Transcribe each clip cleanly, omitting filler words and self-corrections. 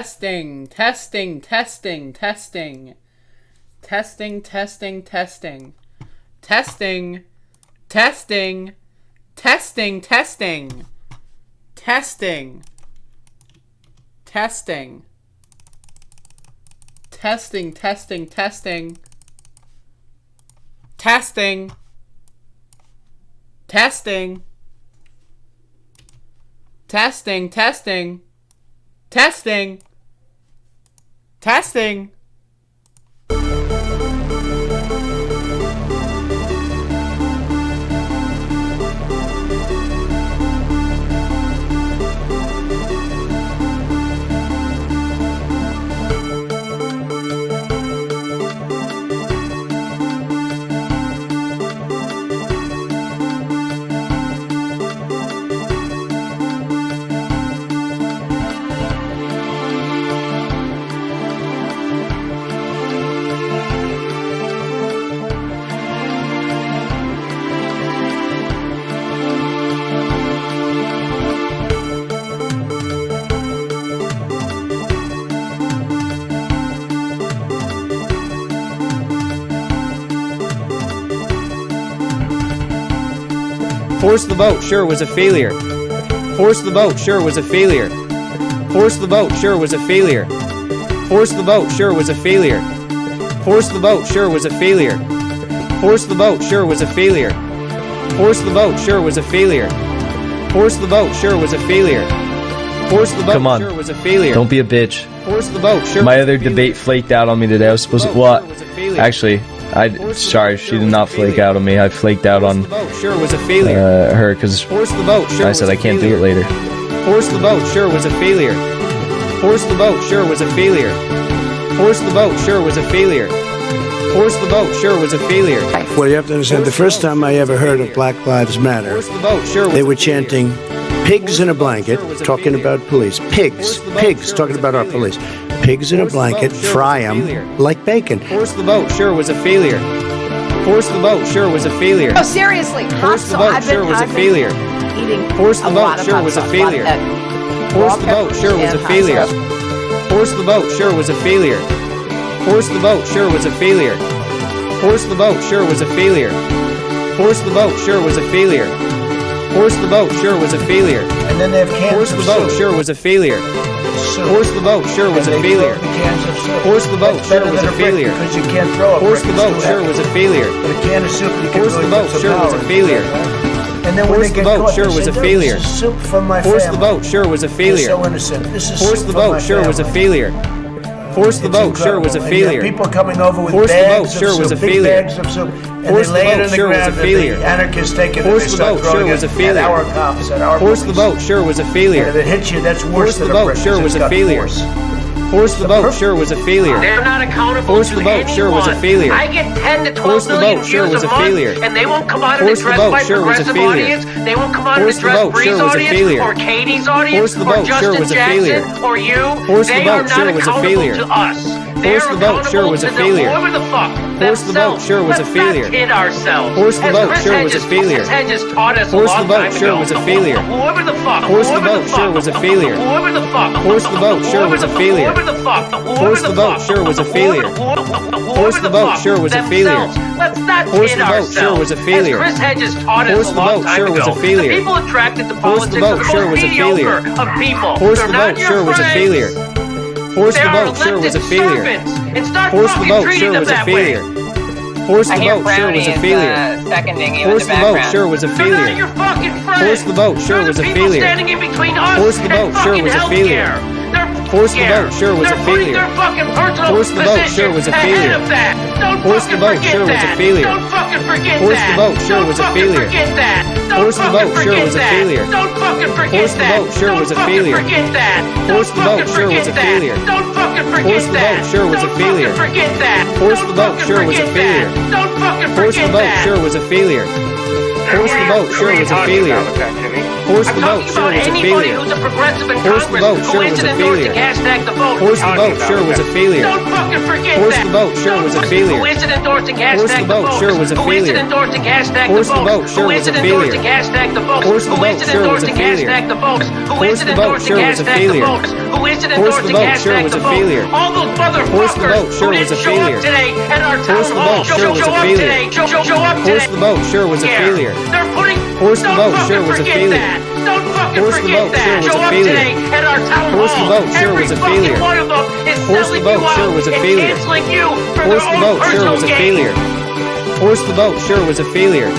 Testing, testing, testing, testing. Testing, testing, testing. Testing, testing, testing, testing. Testing. Testing. Testing, testing, testing. Testing. Testing. Testing, testing. Testing. Testing. Force the vote, sure, was a failure. Force the vote, sure, was a failure. Force the vote, sure, was a failure. Force the vote, sure, was a failure. Force the vote, sure, was a failure. Force the vote, sure, was a failure. Force the vote, sure, was a failure. Force the vote, sure, was a failure. Force the vote, sure, was a failure. Don't be a bitch. Force the vote, sure. My other debate flaked out on me today. I was supposed to. What? Actually, sorry, she did not flake out on me. I flaked out on her because I said I can't do it later. Force the vote, sure, was a failure. Force the vote, sure, was a failure. Force the vote, sure, was a failure. Force the vote, sure, was a failure. Well, you have to understand, the first time I ever heard of Black Lives Matter, they were chanting, "Pigs in a blanket," talking about police. Pigs, talking about our police. Pigs in a blanket, fry them like bacon. Force the vote, sure, was a failure. Force the vote, sure, was a failure. Oh, seriously. Force the vote, sure, was a failure. Force the vote, sure, was a failure. Force the vote, sure, was a failure. Force the vote, sure, was a failure. Force the vote, sure, was a failure. Force the vote, sure, was a failure. Force the vote, sure, was a failure. Force the vote, sure, was a failure. And then they have cans Force the vote, sure, was a failure. Force the vote, sure, was a failure. Force the vote, sure, was a failure. Because you can't throw a Force the vote, sure, was a failure. But a can of soup, you can Force the vote, sure, was a failure. And then when Force they the get vote, caught, sure, they was say, a "No, failure." This is soup from my Force the family. vote, sure, was a They're failure. so innocent. This is Force soup the from my vote, sure, was a family. failure. Force the It's vote, sure, was a incredible. And you have failure. people coming over with Force the vote, bags sure, of was soup, a big failure. bags of soup, and Force they the lay it vote, on the sure, was ground, a and failure. the anarchists take it, Force and they the start vote, sure, throwing was it a failure. at our cops, at our Force the police. vote, sure, was a And if failure. it hits you, that's Force worse the than a vote, brick, sure, 'cause was it's a got failure. force. Force the vote, sure, was a failure. They're not accountable Force to the vote, sure, was a anyone. failure. I get 10 to 12 Force the million vote, sure, views was a a month, failure. and they won't come out and Force the address vote, my sure, was a progressive failure. audience. They won't come out and Force the address vote, Bree's sure, was a audience, failure. or Katie's audience, Force the or vote, sure, Justin was a Jackson, failure. or you. Force the They vote, are not sure, was a accountable failure. to us. They're Force the vote, sure, accountable was a to failure. whoever the fuck Force the vote, themselves. sure, was a Let's failure. not kid ourselves. Force the As vote, Chris sure, was a Hedges- failure. Chris Hedges taught us Force a the long vote, time sure, ago. was a failure. Whoever the fuck. Force the whoever vote, fuck, sure, was a failure. Whoever the fuck. Force the vote, sure, was a failure. Whoever the fuck. Force the vote, sure, was a failure. Force the vote, sure, was a failure. Let's not Force kid the vote, ourselves. sure, was a failure. As Chris Hedges taught us Force a the long vote, time sure, ago. was a failure. The people attracted to Force the politics are vote, the sure, most was a mediocre failure. of people. Force They're the not vote, your sure, was a friends. failure. Force They the are vote, sure, was a elected failure. servants, and start Force the fucking vote, treating sure, them was a that way. failure. Force the I hear vote, sure, Brownie was a is failure. seconding you Force in the the vote, background. sure, was a They're not failure. your fucking friends. Force the vote, sure, They're was a the people failure. standing in between us Force the and vote, sure, fucking was a failure. healthcare. They're Force the vote, sure, was a They're putting failure. their fucking personal Force the vote, sure, was a position failure. ahead of that. Don't Force the fucking vote, forget sure, was a that. failure. Don't fucking forget Force that. the vote, sure, Don't was a fucking failure. forget that. Don't Force the fucking vote, sure, forget was a that. failure. Don't fucking forget Force the that. vote, sure, Don't was a fucking failure. forget that. Force Don't the vote, fucking sure, was a forget that. failure. Don't fucking Force forget the vote, that. sure, was a Don't failure. fucking forget that. Force the vote, Don't sure, was a fucking failure. forget that. Don't fucking Force the forget vote, that. sure, was a failure. Force the vote, sure, was a failure. Force I'm the vote, talking sure, about was a anybody failure. who's a progressive in Force the Congress vote, who sure, was isn't a endorsing failure. hashtag the vote. Force the vote, sure, was a failure. Don't fucking forget Force that. the vote, sure, was a failure. Who isn't endorsing Force hashtag the vote, sure, was a Who isn't failure. endorsing hashtag Force the the vote, sure, Who was a isn't failure. endorsing hashtag the Force the Who vote, isn't sure, was a endorsing failure. hashtag the Force Who isn't the vote, endorsing sure, was a hashtag failure. the who isn't Force the endorsing vote sure was a failure. All those Force the vote motherfuckers sure who was a didn't show failure. up today at our town Force the hall. vote sure was a failure. Show up Force today. the vote sure was a Yeah. failure. They're putting. Force the don't vote fucking sure was a forget failure. that. Don't fucking Force the forget vote that. sure was Show a up failure. today at our town Force the hall. vote sure Every was a fucking failure. one of them is Force the selling vote you out sure was a and failure. canceling you for Force their the own vote sure personal was a gain. failure. Force the vote sure was a failure.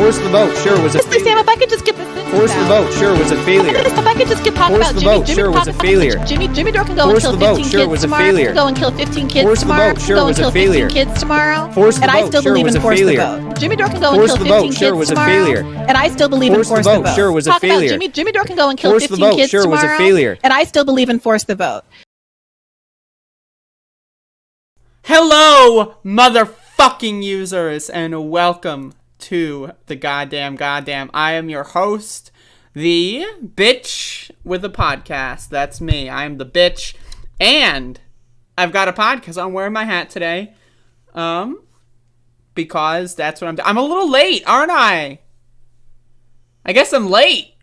Force the vote sure was a Honestly, Sam, failure. if I could just get this sentence Force the out. vote sure was a failure. If I could just get talk Force about the Jimmy, vote Jimmy sure was a talking failure. about Jimmy Dore can go Force and the kill vote 15 sure kids was a tomorrow. failure. Go and kill 15 kids Force the tomorrow. vote sure Go and was a kill 15 failure. kids tomorrow. Force the And I vote still sure believe was in a force the failure. vote. Jimmy Dore can go and Force kill the 15 vote sure kids was a tomorrow. failure. And I still believe in Force the force the vote vote. sure was a Talk about failure. Jimmy Dore can go and kill Force the 15 vote kids sure was a tomorrow. failure. And I still believe in force the vote. Hello, motherfucking users, and welcome to the goddamn. I am your host, the bitch with a podcast. That's me. I am the bitch, and I've got a podcast. I'm wearing my hat today, because that's what I'm doing. I'm a little late, aren't I? I guess I'm late.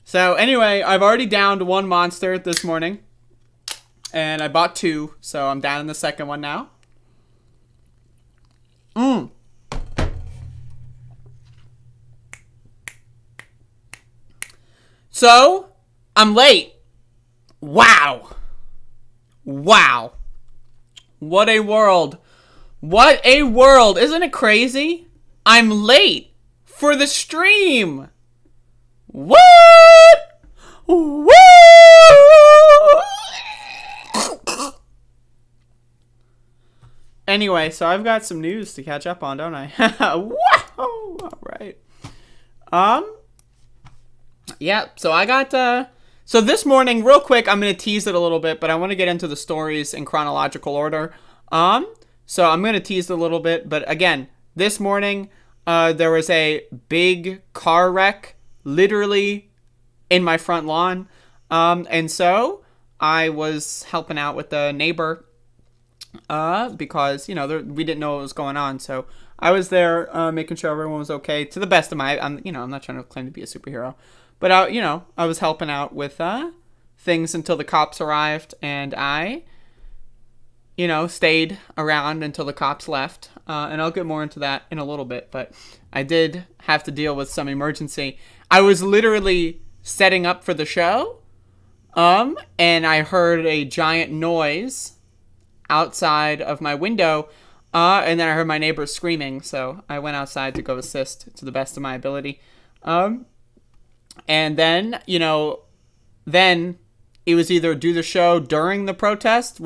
So anyway, I've already downed one monster this morning. And I bought two, so I'm down in the second one now. So, I'm late. Wow. What a world. What a world. Isn't it crazy? I'm late for the stream. What? Anyway, so I've got some news to catch up on, don't I? Whoa! All right. Yeah, so I got, so this morning, real quick, I'm going to tease it a little bit, but I want to get into the stories in chronological order. So I'm going to tease it a little bit, but again, this morning, there was a big car wreck, literally in my front lawn. And so I was helping out with the neighbor, because, you know, we didn't know what was going on. So I was there, making sure everyone was okay to the best of my, I'm not trying to claim to be a superhero, but I was helping out with, things until the cops arrived, and I, stayed around until the cops left. And I'll get more into that in a little bit, but I did have to deal with some emergency. I was literally setting up for the show, and I heard a giant noise outside of my window, and then I heard my neighbors screaming, so I went outside to go assist to the best of my ability. And then, then it was either do the show during the protest,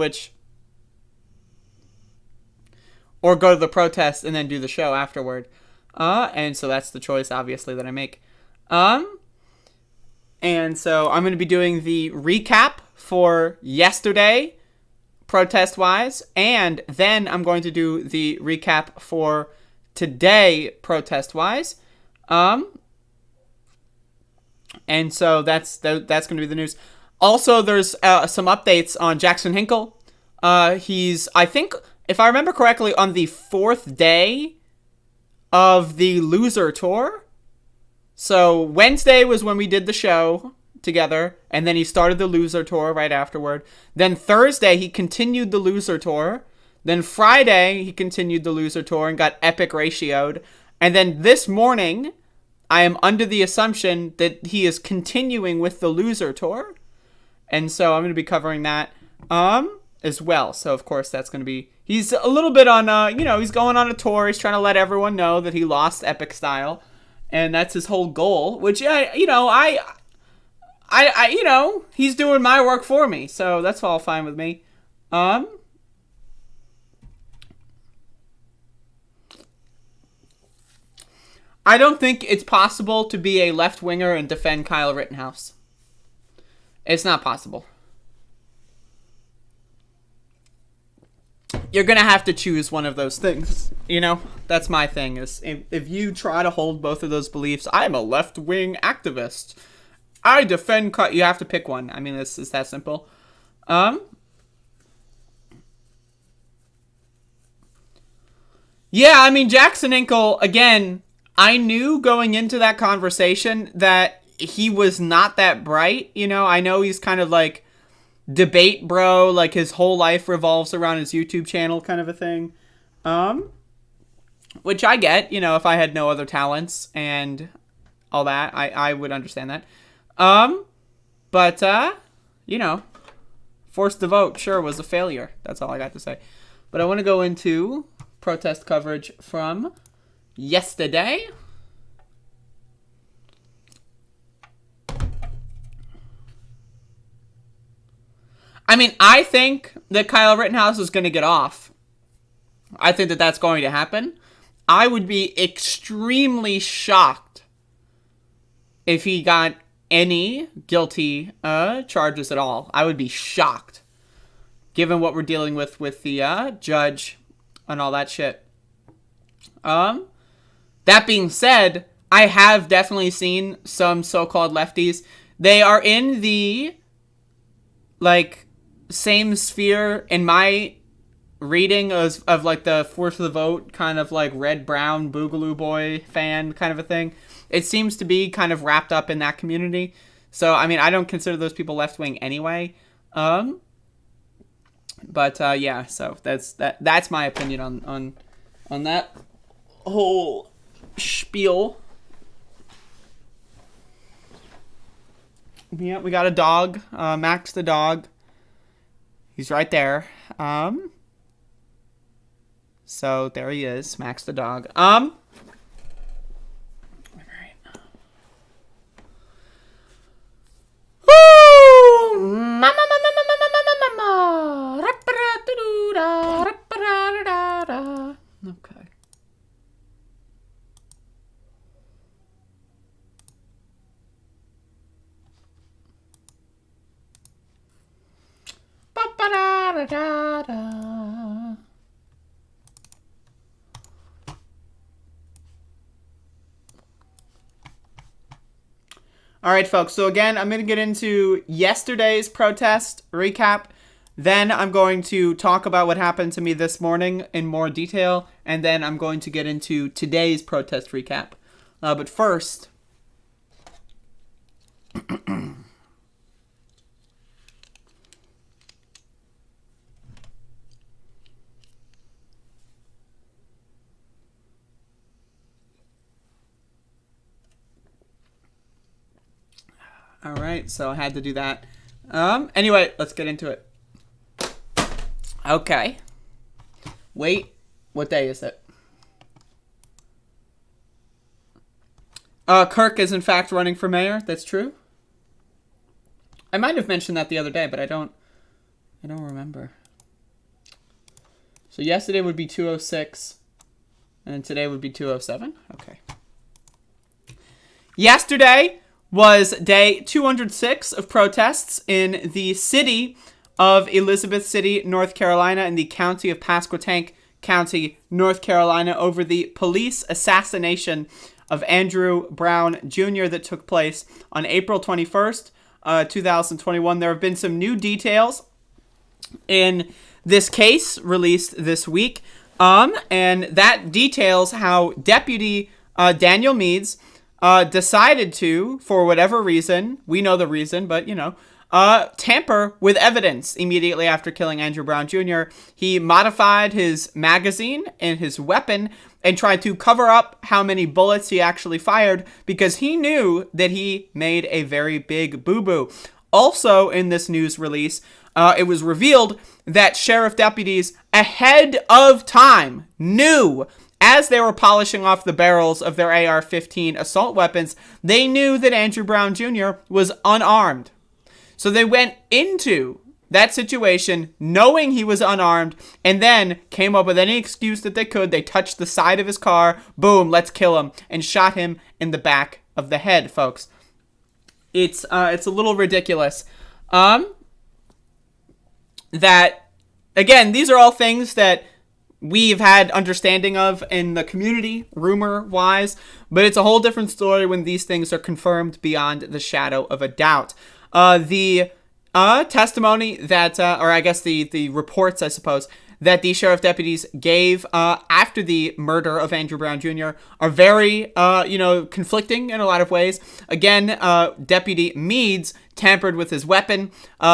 or go to the protest and then do the show afterward. And so that's the choice, obviously, that I make. And so I'm going to be doing the recap for yesterday, protest-wise, and then I'm going to do the recap for today, protest-wise. And so that's going to be the news. Also, there's some updates on Jackson Hinkle. He's, I think, if I remember correctly, on the 4th day of the Loser Tour. So Wednesday was when we did the show together, and then he started the Loser Tour right afterward. Then Thursday, he continued the Loser Tour. Then Friday, he continued the Loser Tour and got epic ratioed. And then this morning, I am under the assumption that he is continuing with the Loser Tour. And so I'm going to be covering that as well. So, of course, that's going to be... He's a little bit on, he's going on a tour. He's trying to let everyone know that he lost epic style. And that's his whole goal, which, he's doing my work for me, so that's all fine with me. I don't think it's possible to be a left-winger and defend Kyle Rittenhouse. It's not possible. You're gonna have to choose one of those things, That's my thing, is if you try to hold both of those beliefs, I'm a left-wing activist, I defend... You have to pick one. I mean, it's that simple. Yeah, I mean, Jackson Hinkle, again, I knew going into that conversation that he was not that bright, you know. I know he's kind of like debate bro, like his whole life revolves around his YouTube channel kind of a thing. Which I get, you know, if I had no other talents and all that, I would understand that. But you know, forced the vote sure was a failure. That's all I got to say. But I want to go into protest coverage from yesterday. I mean, I think that Kyle Rittenhouse is going to get off. I think that that's going to happen. I would be extremely shocked if he got any guilty charges at all. I would be shocked, given what we're dealing with the judge and all that shit. That being said, I have definitely seen some so-called lefties. They are in the, like, same sphere in my reading of like the Force of the Vote kind of like Red Brown Boogaloo Boy fan kind of a thing. It seems to be kind of wrapped up in that community. So I mean, I don't consider those people left wing anyway. But yeah, so that's my opinion on that whole spiel. Yeah, we got a dog, Max the dog. He's right there. So there he is, Max the dog. All right. Okay. All right, folks. So again, I'm going to get into yesterday's protest recap. Then I'm going to talk about what happened to me this morning in more detail. And then I'm going to get into today's protest recap. But first... All right, so I had to do that. Anyway, let's get into it. Okay. Wait, what day is it? Kirk is in fact running for mayor. That's true. I might have mentioned that the other day, but I don't remember. So yesterday would be 206, and today would be 207. Okay. Yesterday was day 206 of protests in the city of Elizabeth City, North Carolina, in the county of Pasquotank County, North Carolina, over the police assassination of Andrew Brown Jr. that took place on April 21st, 2021. There have been some new details in this case released this week, and that details how Deputy Daniel Meads decided to, for whatever reason, we know the reason, but, you know, tamper with evidence immediately after killing Andrew Brown Jr. He modified his magazine and his weapon and tried to cover up how many bullets he actually fired because he knew that he made a very big boo-boo. Also, in this news release, it was revealed that sheriff deputies ahead of time knew, as they were polishing off the barrels of their AR-15 assault weapons, they knew that Andrew Brown Jr. was unarmed. So they went into that situation knowing he was unarmed and then came up with any excuse that they could. They touched the side of his car, boom, let's kill him, and shot him in the back of the head, folks. It's a little ridiculous. That, again, these are all things that we've had understanding of in the community, rumor-wise, but it's a whole different story when these things are confirmed beyond the shadow of a doubt. The testimony that, or I guess the reports, I suppose, that the sheriff deputies gave after the murder of Andrew Brown Jr. are very, conflicting in a lot of ways. Again, Deputy Meads tampered with his weapon.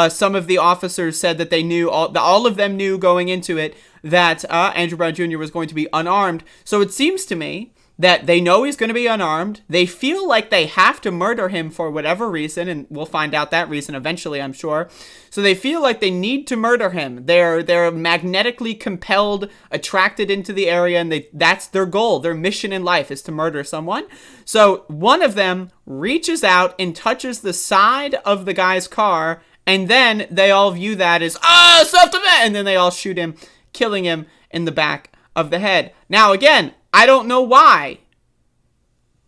Some of the officers said that they knew, all of them knew going into it, that Andrew Brown Jr. was going to be unarmed. So it seems to me that they know he's going to be unarmed. They feel like they have to murder him for whatever reason, and we'll find out that reason eventually, I'm sure. So they feel like they need to murder him. They're magnetically compelled, attracted into the area, and that's their goal. Their mission in life is to murder someone. So one of them reaches out and touches the side of the guy's car, and then they all view that as, self-defense! And then they all shoot him, killing him in the back of the head. Now, again, I don't know why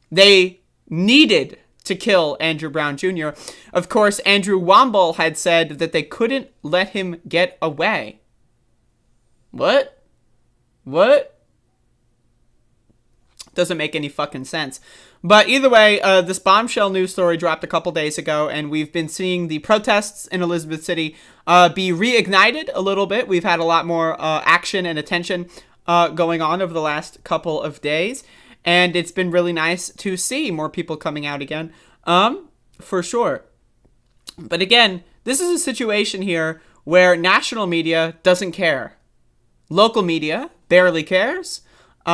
they needed to kill Andrew Brown Jr. Of course, Andrew Womble had said that they couldn't let him get away. What? Doesn't make any fucking sense. But either way, this bombshell news story dropped a couple days ago, and we've been seeing the protests in Elizabeth City be reignited a little bit. We've had a lot more action and attention going on over the last couple of days, and it's been really nice to see more people coming out again, for sure. But again, this is a situation here where national media doesn't care. Local media barely cares. We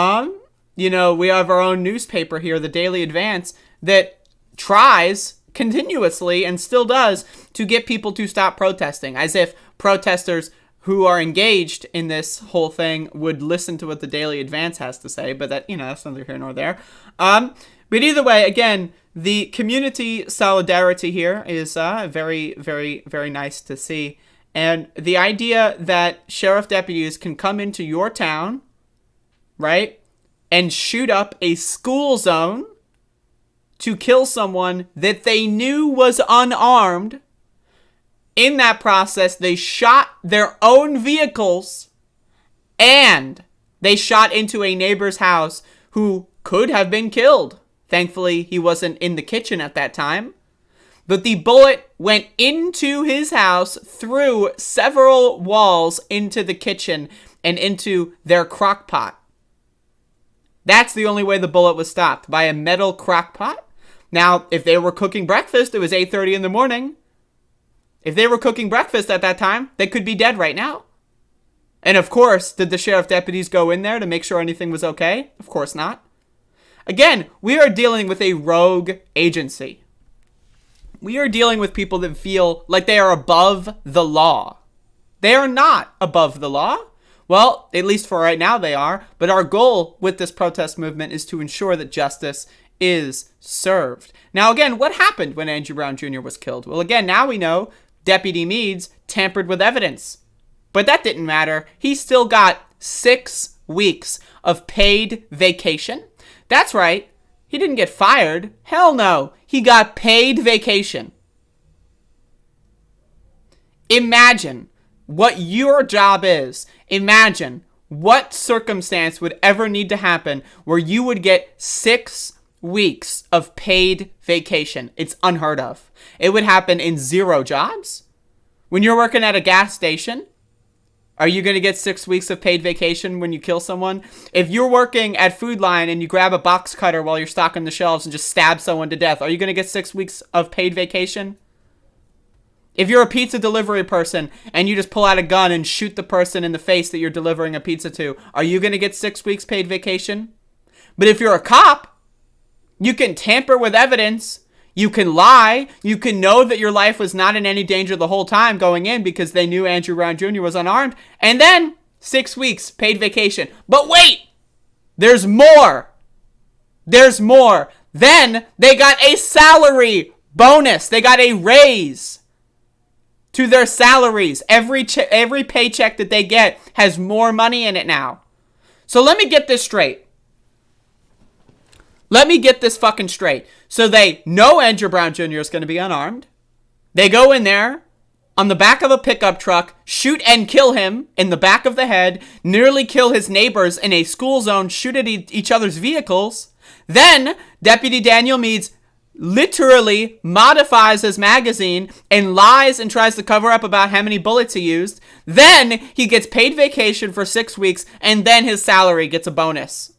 have our own newspaper here, the Daily Advance, that tries continuously and still does to get people to stop protesting, as if protesters who are engaged in this whole thing would listen to what the Daily Advance has to say, but that's neither here nor there. But either way, again, the community solidarity here is very, very, very nice to see. And the idea that sheriff deputies can come into your town, right, and shoot up a school zone to kill someone that they knew was unarmed. In that process, they shot their own vehicles and they shot into a neighbor's house who could have been killed. Thankfully, he wasn't in the kitchen at that time. But the bullet went into his house, through several walls into the kitchen and into their crock pot. That's the only way the bullet was stopped, by a metal crock pot. Now, if they were cooking breakfast, it was 8:30 in the morning. If they were cooking breakfast at that time, they could be dead right now. And of course, did the sheriff deputies go in there to make sure anything was okay? Of course not. Again, we are dealing with a rogue agency. We are dealing with people that feel like they are above the law. They are not above the law. Well, at least for right now they are. But our goal with this protest movement is to ensure that justice is served. Now, again, what happened when Andrew Brown Jr. was killed? Well, again, now we know Deputy Meads tampered with evidence. But that didn't matter. He still got 6 weeks of paid vacation. That's right. He didn't get fired. Hell no. He got paid vacation. Imagine what your job is. Imagine what circumstance would ever need to happen where you would get 6 weeks of paid vacation. It's unheard of. It would happen in 0 jobs. When you're working at a gas station, are you going to get 6 weeks of paid vacation when you kill someone? If you're working at Food Line and you grab a box cutter while you're stocking the shelves and just stab someone to death, are you going to get 6 weeks of paid vacation? If you're a pizza delivery person and you just pull out a gun and shoot the person in the face that you're delivering a pizza to, are you going to get 6 weeks paid vacation? But if you're a cop, you can tamper with evidence. You can lie. You can know that your life was not in any danger the whole time going in because they knew Andrew Brown Jr. was unarmed. And then 6 weeks paid vacation. But wait, there's more. There's more. Then they got a salary bonus. They got a raise to their salaries. Every paycheck that they get has more money in it now. So let me get this straight. Let me get this fucking straight. So they know Andrew Brown Jr. is going to be unarmed. They go in there on the back of a pickup truck, shoot and kill him in the back of the head, nearly kill his neighbors in a school zone, shoot at each other's vehicles. Then Deputy Daniel Meads literally modifies his magazine and lies and tries to cover up about how many bullets he used. Then he gets paid vacation for 6 weeks, and then his salary gets a bonus.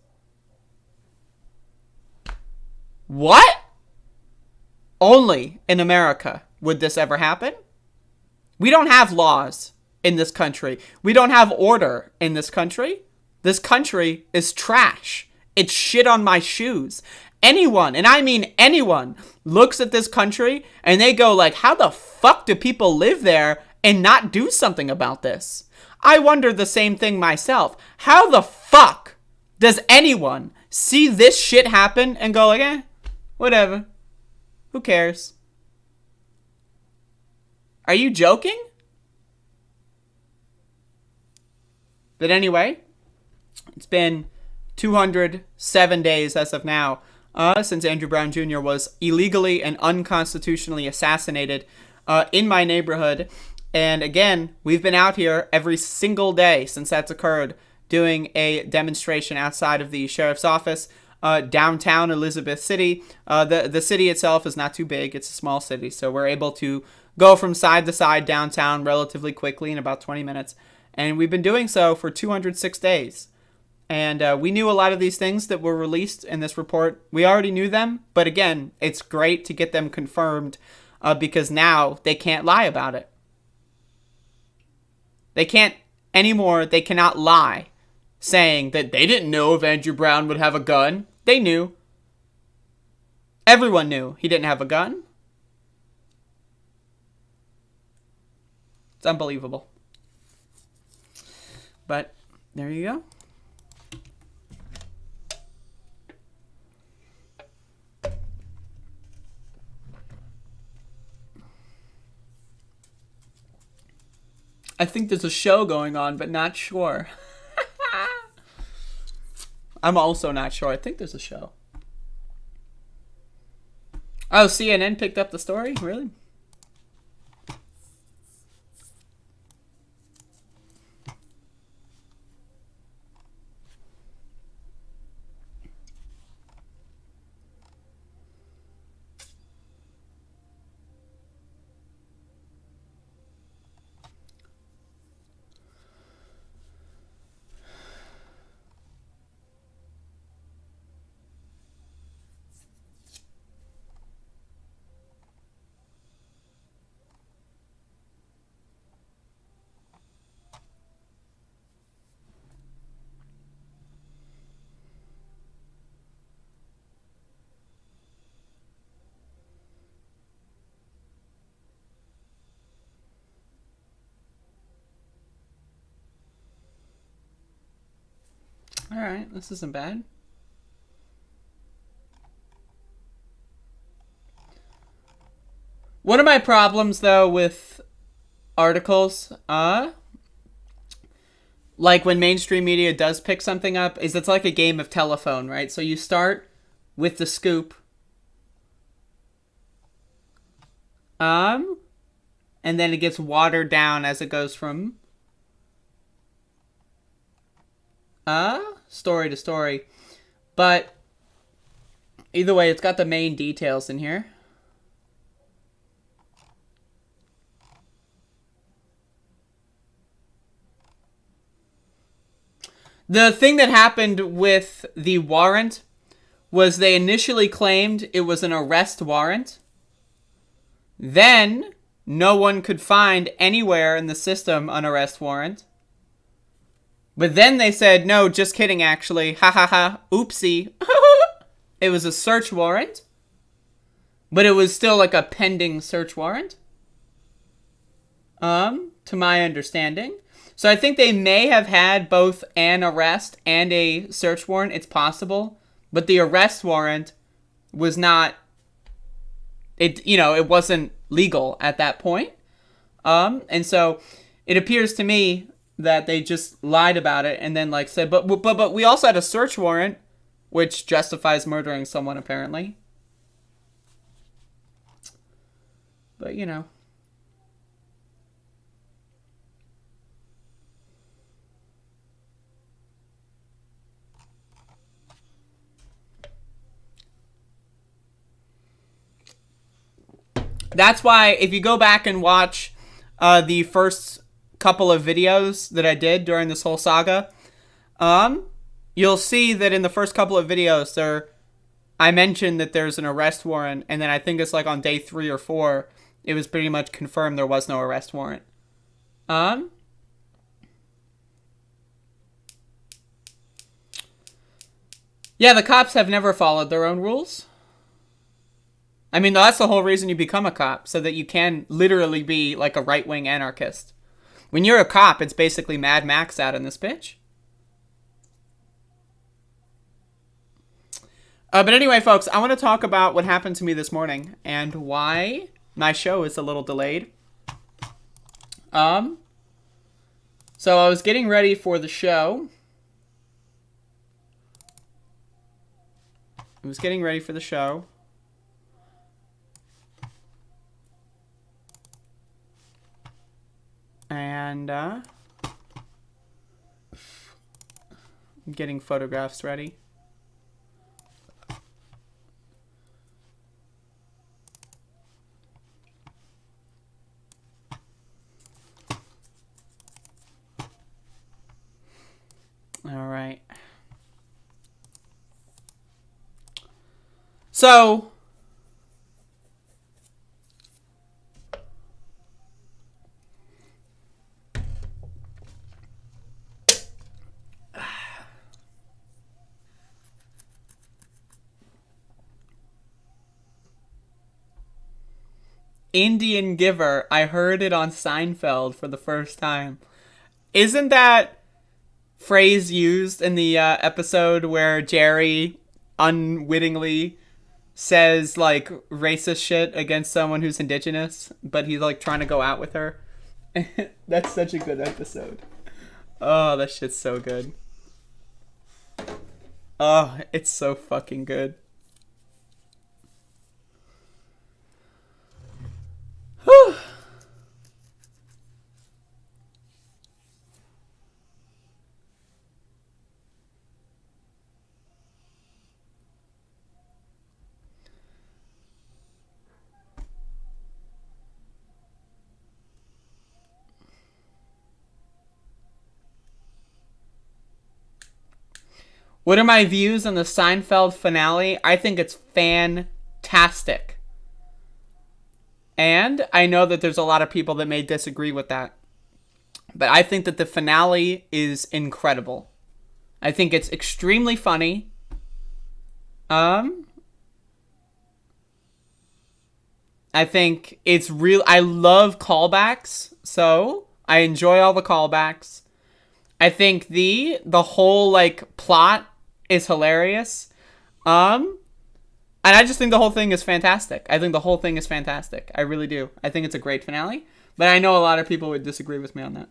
What? Only in America would this ever happen? We don't have laws in this country. We don't have order in this country. This country is trash. It's shit on my shoes. Anyone, and I mean anyone, looks at this country and they go like, how the fuck do people live there and not do something about this? I wonder the same thing myself. How the fuck does anyone see this shit happen and go like, whatever. Who cares? Are you joking? But anyway, it's been 207 days as of now since Andrew Brown Jr. was illegally and unconstitutionally assassinated in my neighborhood. And again, we've been out here every single day since that's occurred, doing a demonstration outside of the sheriff's office, downtown Elizabeth City. The city itself is not too big. It's a small city, so we're able to go from side to side downtown relatively quickly in about 20 minutes. And we've been doing so for 206 days. And we knew a lot of these things that were released in this report. We already knew them, but again, it's great to get them confirmed because now they can't lie about it. They can't anymore. They cannot lie saying that they didn't know if Andrew Brown would have a gun. They knew. Everyone knew he didn't have a gun. It's unbelievable. But there you go. I think there's a show going on, but not sure. I'm also not sure. I think there's a show. Oh, CNN picked up the story? Really? Alright, this isn't bad. One of my problems, though, with articles, like when mainstream media does pick something up, is it's like a game of telephone, right? So you start with the scoop. And then it gets watered down as it goes from story to story. But either way, it's got the main details in here. The thing that happened with the warrant was they initially claimed it was an arrest warrant. Then no one could find anywhere in the system an arrest warrant. But then they said, no, just kidding, actually. Ha ha ha. Oopsie. It was a search warrant. But it was still like a pending search warrant. To my understanding. So I think they may have had both an arrest and a search warrant. It's possible. But the arrest warrant was not, it wasn't legal at that point. And so it appears to me that they just lied about it and then like said, but we also had a search warrant, which justifies murdering someone apparently. But That's why if you go back and watch the first couple of videos that I did during this whole saga, you'll see that in the first couple of videos I mentioned that there's an arrest warrant, and then I think it's like on day 3 or 4, it was pretty much confirmed there was no arrest warrant. Yeah, the cops have never followed their own rules. I mean, that's the whole reason you become a cop, so that you can literally be like a right-wing anarchist. When you're a cop, it's basically Mad Max out in this bitch. But anyway, folks, I want to talk about what happened to me this morning and why my show is a little delayed. So I was getting ready for the show. And I'm getting photographs ready. All right. So, Indian Giver, I heard it on Seinfeld for the first time. Isn't that phrase used in the episode where Jerry unwittingly says like racist shit against someone who's indigenous, but he's like trying to go out with her? That's such a good episode. Oh, that shit's so good. Oh, it's so fucking good. Whew. What are my views on the Seinfeld finale? I think it's fantastic. And I know that there's a lot of people that may disagree with that. But I think that the finale is incredible. I think it's extremely funny. I think it's real. I love callbacks, so I enjoy all the callbacks. I think the whole like plot is hilarious. And I just think the whole thing is fantastic. I think the whole thing is fantastic. I really do. I think it's a great finale. But I know a lot of people would disagree with me on that.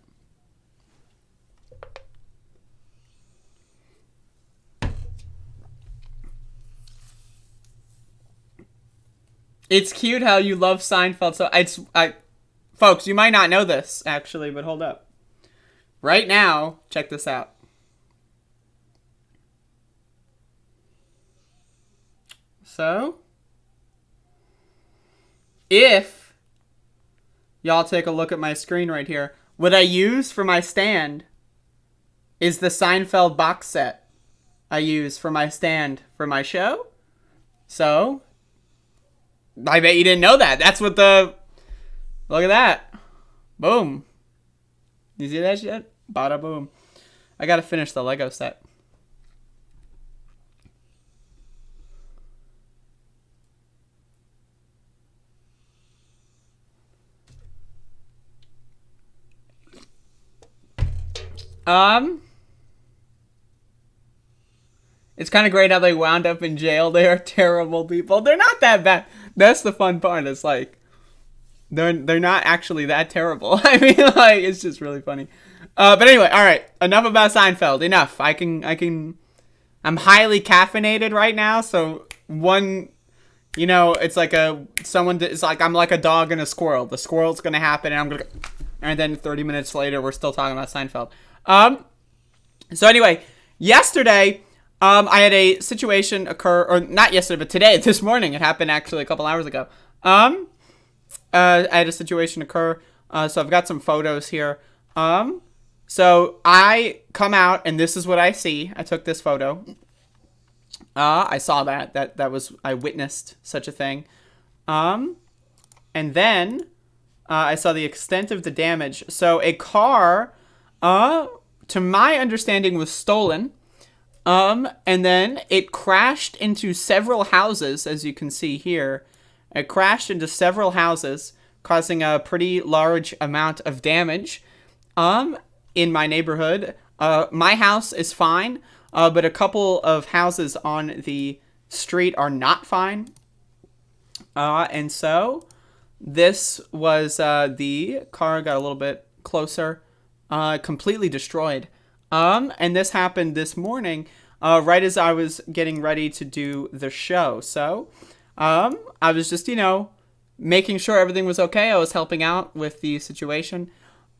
It's cute how you love Seinfeld. So folks, you might not know this actually, but hold up. Right now, check this out. So, if y'all take a look at my screen right here, what I use for my stand is the Seinfeld box set I use for my stand for my show. So, I bet you didn't know that. That's what look at that. Boom. You see that shit? Bada boom. I gotta finish the Lego set. It's kind of great how they wound up in jail. They are terrible people. They're not that bad. That's the fun part. It's like they're not actually that terrible. I mean, like, it's just really funny. But anyway, all right. Enough about Seinfeld. Enough. I'm highly caffeinated right now, so it's like it's like I'm like a dog and a squirrel. The squirrel's gonna happen, and then 30 minutes later, we're still talking about Seinfeld. So anyway, yesterday, I had a situation occur, or not yesterday, but today, this morning. It happened actually a couple hours ago. I had a situation occur. So I've got some photos here. So I come out and this is what I see. I took this photo. I saw that was, I witnessed such a thing. And then I saw the extent of the damage. So a car, to my understanding, was stolen. And then it crashed into several houses, as you can see here. It crashed into several houses, causing a pretty large amount of damage in my neighborhood. My house is fine, but a couple of houses on the street are not fine. And so this was the car got a little bit closer, completely destroyed. And this happened this morning, right as I was getting ready to do the show. So I was just, making sure everything was okay. I was helping out with the situation.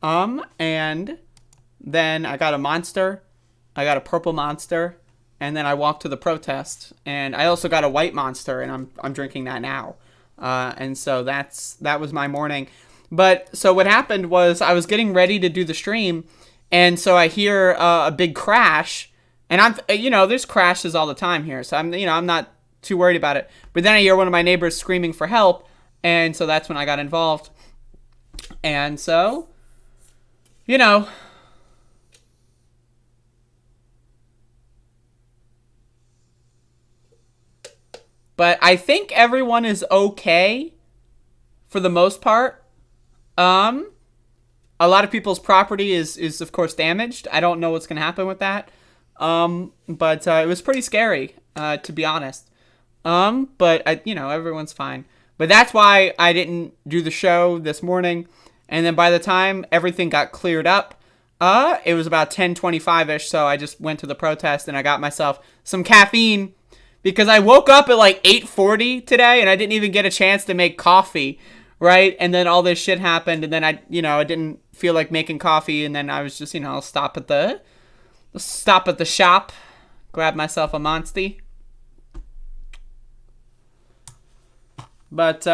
And then I got a monster. I got a purple monster. And then I walked to the protest. And I also got a white monster, and I'm drinking that now. And so that was my morning. But so what happened was I was getting ready to do the stream, and so I hear a big crash. And there's crashes all the time here, so I'm not too worried about it. But then I hear one of my neighbors screaming for help, and so that's when I got involved. And so, but I think everyone is okay for the most part. A lot of people's property is of course damaged. I don't know what's going to happen with that. But it was pretty scary, to be honest. But everyone's fine. But that's why I didn't do the show this morning. And then by the time everything got cleared up, it was about 10:25ish. So I just went to the protest and I got myself some caffeine because I woke up at like 8:40 today and I didn't even get a chance to make coffee, right? And then all this shit happened, and then I didn't feel like making coffee, and then I was just stop at the shop, grab myself a Monsty. But,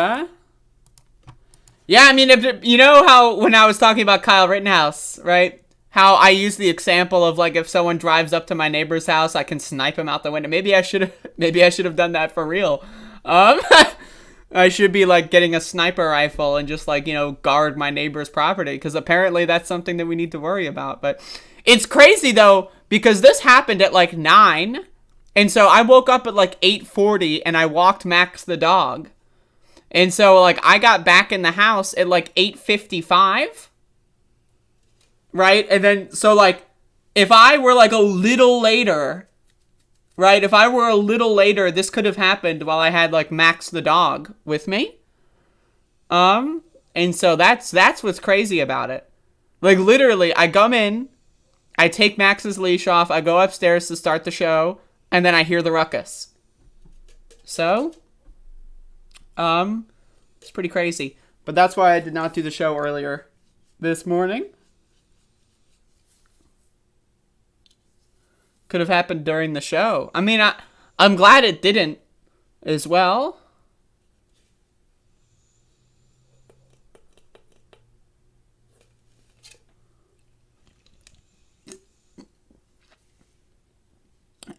yeah, I mean, how when I was talking about Kyle Rittenhouse, right? How I use the example of, like, if someone drives up to my neighbor's house, I can snipe him out the window. Maybe I should have done that for real. I should be, like, getting a sniper rifle and just, like, guard my neighbor's property, because apparently that's something that we need to worry about. But it's crazy, though, because this happened at, like, 9, and so I woke up at, like, 8:40, and I walked Max the dog. And so, like, I got back in the house at, like, 8:55, right? And then, so, like, if I were, like, a little later, right? If I were a little later, this could have happened while I had, like, Max the dog with me. And so that's what's crazy about it. Like, literally, I come in, I take Max's leash off, I go upstairs to start the show, and then I hear the ruckus. So, it's pretty crazy. But that's why I did not do the show earlier this morning. Could have happened during the show. I mean, I'm glad it didn't as well.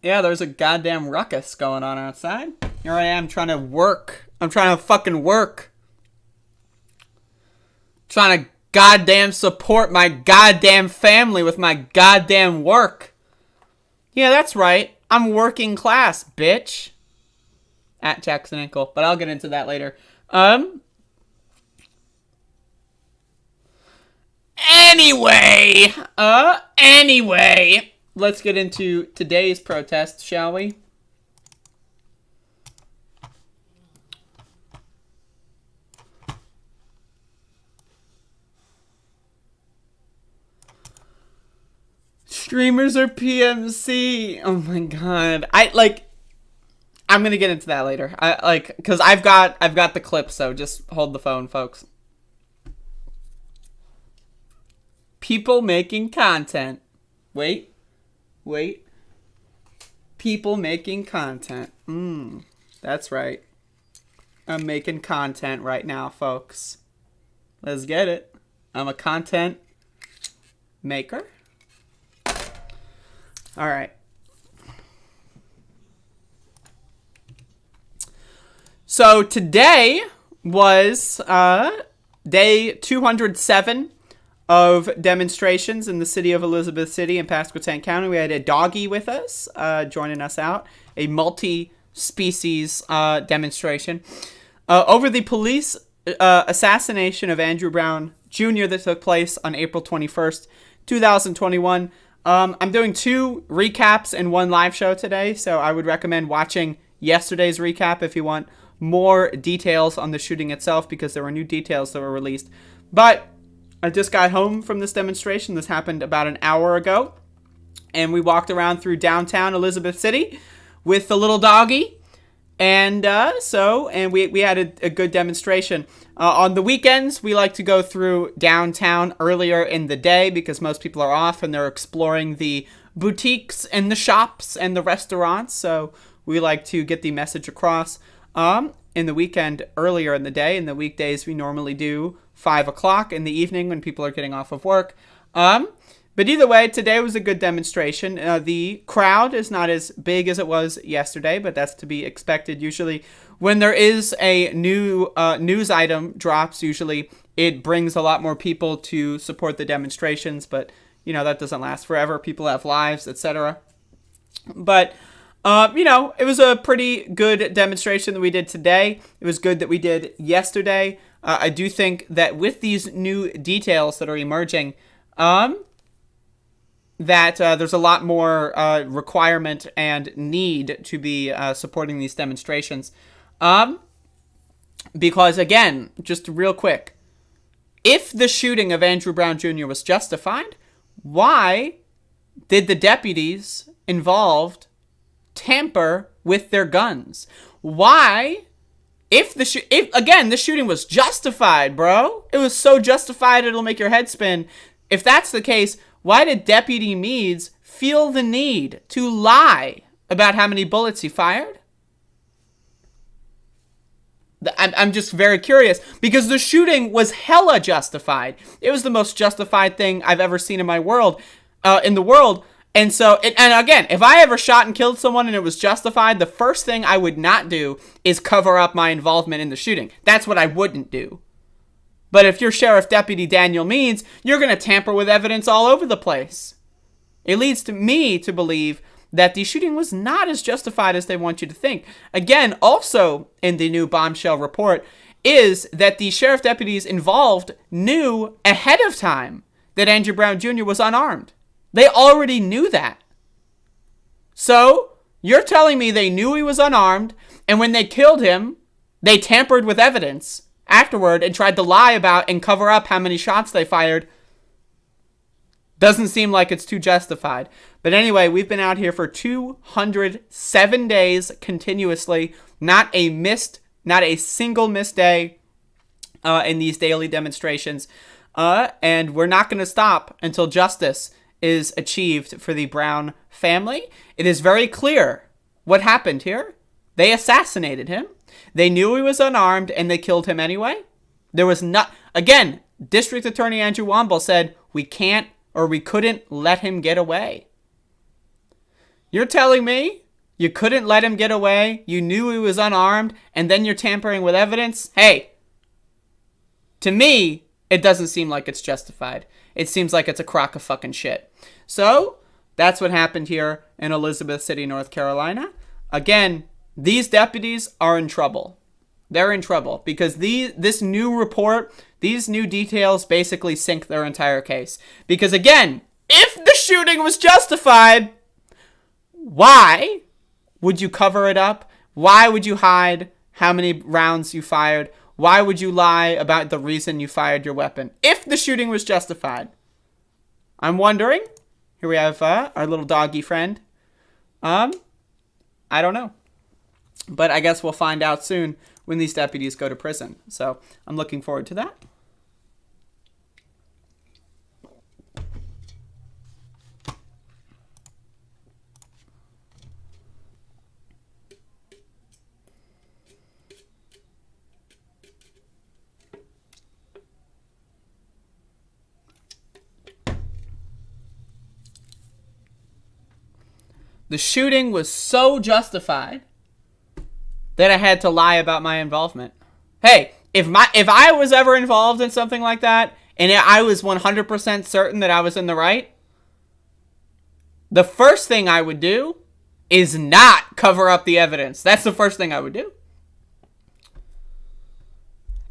Yeah, there's a goddamn ruckus going on outside. Here I am trying to work. I'm trying to fucking work. Trying to goddamn support my goddamn family with my goddamn work. Yeah, that's right. I'm working class, bitch. At Jackson Ankle. But I'll get into that later. Anyway. Let's get into today's protest, shall we? Streamers are PMC. Oh my god. I'm gonna get into that later. Cause I've got the clip, so just hold the phone, folks. People making content. Wait. People making content. That's right. I'm making content right now, folks. Let's get it. I'm a content maker. All right. So today was day 207 of demonstrations in the city of Elizabeth City in Pasquotank County. We had a doggy with us joining us out, a multi-species demonstration over the police assassination of Andrew Brown Jr. that took place on April 21st, 2021. I'm doing 2 recaps and 1 live show today, so I would recommend watching yesterday's recap if you want more details on the shooting itself, because there were new details that were released. But I just got home from this demonstration. This happened about an hour ago, and we walked around through downtown Elizabeth City with the little doggy. And we had a good demonstration. On the weekends, we like to go through downtown earlier in the day because most people are off and they're exploring the boutiques and the shops and the restaurants. So we like to get the message across in the weekend earlier in the day. In the weekdays, we normally do 5 o'clock in the evening when people are getting off of work. But either way, today was a good demonstration. The crowd is not as big as it was yesterday, but that's to be expected. Usually when there is a new news item drops, usually it brings a lot more people to support the demonstrations. But, you know, that doesn't last forever. People have lives, etc. But, it was a pretty good demonstration that we did today. It was good that we did yesterday. I do think that with these new details that are emerging, that there's a lot more requirement and need to be supporting these demonstrations. Because, again, just real quick, if the shooting of Andrew Brown Jr. was justified, why did the deputies involved tamper with their guns? Why, if the shooting was justified, bro, it was so justified it'll make your head spin. If that's the case, why did Deputy Meads feel the need to lie about how many bullets he fired? I'm just very curious, because the shooting was hella justified. It was the most justified thing I've ever seen in the world. And so, and again, if I ever shot and killed someone and it was justified, the first thing I would not do is cover up my involvement in the shooting. That's what I wouldn't do. But if you're Sheriff Deputy Daniel Meads, you're going to tamper with evidence all over the place. It leads to me to believe that the shooting was not as justified as they want you to think. Again, also in the new bombshell report is that the sheriff deputies involved knew ahead of time that Andrew Brown Jr. was unarmed. They already knew that. So, you're telling me they knew he was unarmed, and when they killed him, they tampered with evidence afterward and tried to lie about and cover up how many shots they fired? Doesn't seem like it's too justified. But anyway, we've been out here for 207 days continuously. Not a single missed day in these daily demonstrations. And we're not going to stop until justice is achieved for the Brown family. It is very clear what happened here. They assassinated him. They knew he was unarmed, and they killed him anyway. There was not... Again, District Attorney Andrew Womble said, we couldn't let him get away. You're telling me you couldn't let him get away, you knew he was unarmed, and then you're tampering with evidence? Hey, to me, it doesn't seem like it's justified. It seems like it's a crock of fucking shit. So, that's what happened here in Elizabeth City, North Carolina. Again, these deputies are in trouble. They're in trouble because this new report, these new details basically sink their entire case. Because again, if the shooting was justified, why would you cover it up? Why would you hide how many rounds you fired? Why would you lie about the reason you fired your weapon if the shooting was justified? I'm wondering. Here we have our little doggy friend. I don't know. But I guess we'll find out soon when these deputies go to prison. So I'm looking forward to that. The shooting was so justified that I had to lie about my involvement. Hey, if I was ever involved in something like that, and I was 100% certain that I was in the right, the first thing I would do is not cover up the evidence. That's the first thing I would do.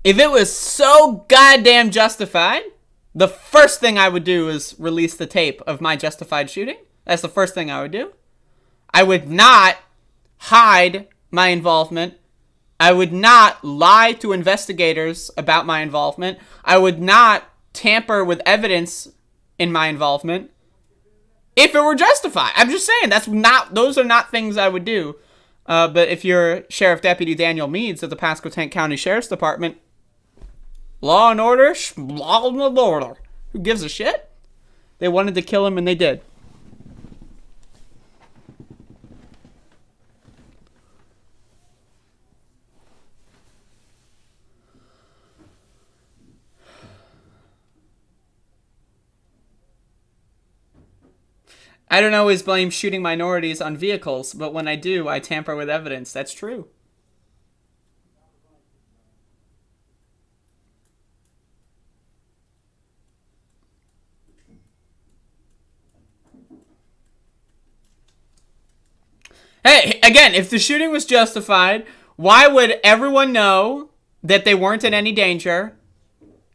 If it was so goddamn justified, the first thing I would do is release the tape of my justified shooting. That's the first thing I would do. I would not hide my involvement. I would not lie to investigators about my involvement. I would not tamper with evidence in my involvement if it were justified. I'm just saying, those are not things I would do. But if you're Sheriff Deputy Daniel Meads of the Pasquotank County Sheriff's Department, law and order, law and order. Who gives a shit? They wanted to kill him and they did. I don't always blame shooting minorities on vehicles, but when I do, I tamper with evidence. That's true. Hey, again, if the shooting was justified, why would everyone know that they weren't in any danger?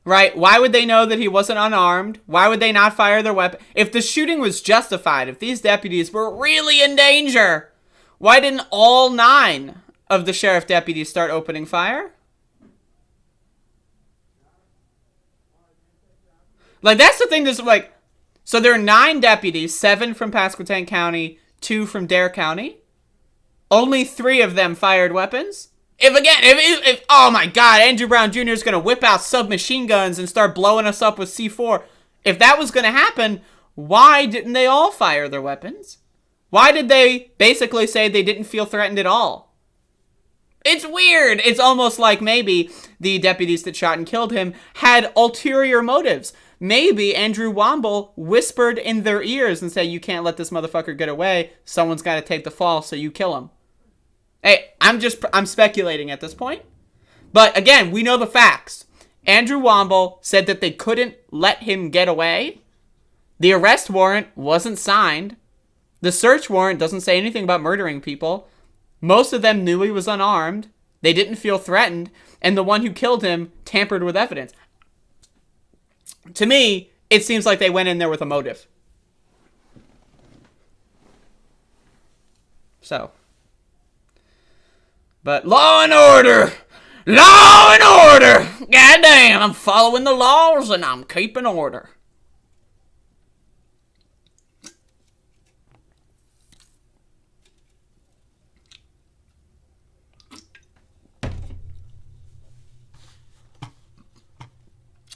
Right? Why would they know that he wasn't unarmed? Why would they not fire their weapon? If the shooting was justified, if these deputies were really in danger, why didn't all 9 of the sheriff deputies start opening fire? Like, that's the thing that's like, so there are 9 deputies, 7 from Pasquotank County, 2 from Dare County. Only 3 of them fired weapons. If oh my God, Andrew Brown Jr. is going to whip out submachine guns and start blowing us up with C4. If that was going to happen, why didn't they all fire their weapons? Why did they basically say they didn't feel threatened at all? It's weird. It's almost like maybe the deputies that shot and killed him had ulterior motives. Maybe Andrew Womble whispered in their ears and said, you can't let this motherfucker get away. Someone's got to take the fall, so you kill him. Hey, I'm speculating at this point. But again, we know the facts. Andrew Womble said that they couldn't let him get away. The arrest warrant wasn't signed. The search warrant doesn't say anything about murdering people. Most of them knew he was unarmed. They didn't feel threatened. And the one who killed him tampered with evidence. To me, it seems like they went in there with a motive. So. But law and order! Law and order! Goddamn, I'm following the laws and I'm keeping order.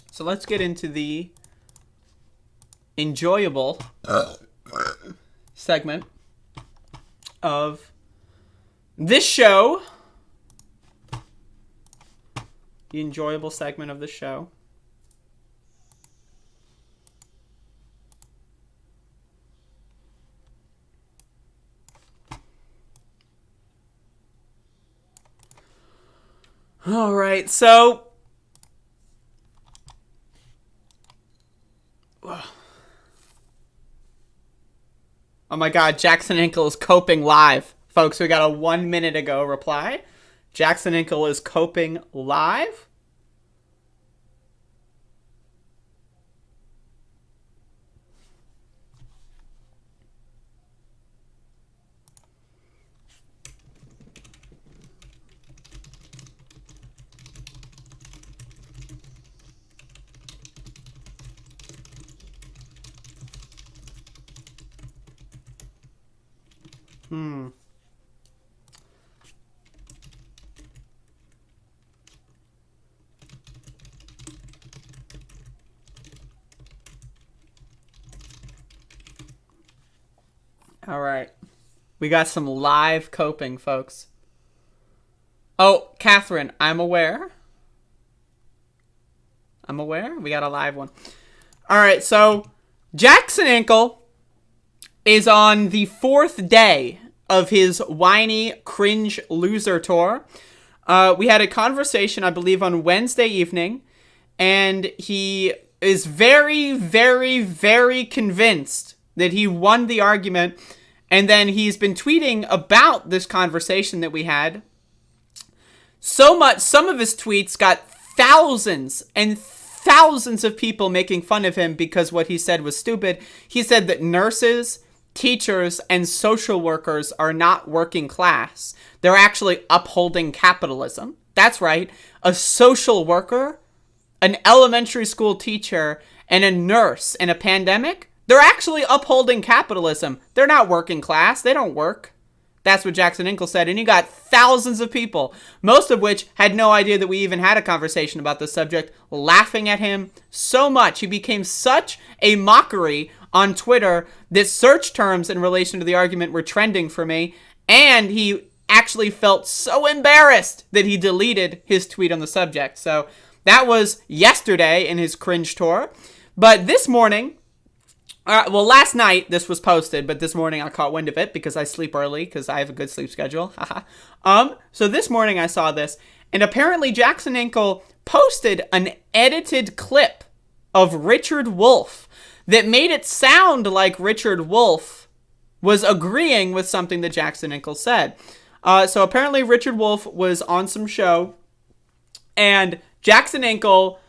So let's get into the enjoyable segment of this show. The enjoyable segment of the show. All right, so oh my God, Jackson Hinkle is coping live. Folks, we got a 1 minute ago reply. Jackson Hinkle is coping live. All right. We got some live coping, folks. Oh, Catherine, I'm aware. We got a live one. All right, so Jackson Hinkle is on the 4th day of his whiny cringe loser tour. We had a conversation, I believe, on Wednesday evening, and he is very, very, very convinced that he won the argument, and then he's been tweeting about this conversation that we had. So much, some of his tweets got thousands and thousands of people making fun of him because what he said was stupid. He said that nurses, teachers, and social workers are not working class. They're actually upholding capitalism. That's right. A social worker, an elementary school teacher, and a nurse in a pandemic, they're actually upholding capitalism. They're not working class. They don't work. That's what Jackson Hinkle said, and he got thousands of people, most of which had no idea that we even had a conversation about this subject, laughing at him so much. He became such a mockery on Twitter that search terms in relation to the argument were trending for me, and he actually felt so embarrassed that he deleted his tweet on the subject. So that was yesterday in his cringe tour. But this morning, last night this was posted, but this morning I caught wind of it because I sleep early because I have a good sleep schedule. So this morning I saw this, and apparently Jackson Hinkle posted an edited clip of Richard Wolff that made it sound like Richard Wolff was agreeing with something that Jackson Hinkle said. So apparently Richard Wolff was on some show, and Jackson Hinkle,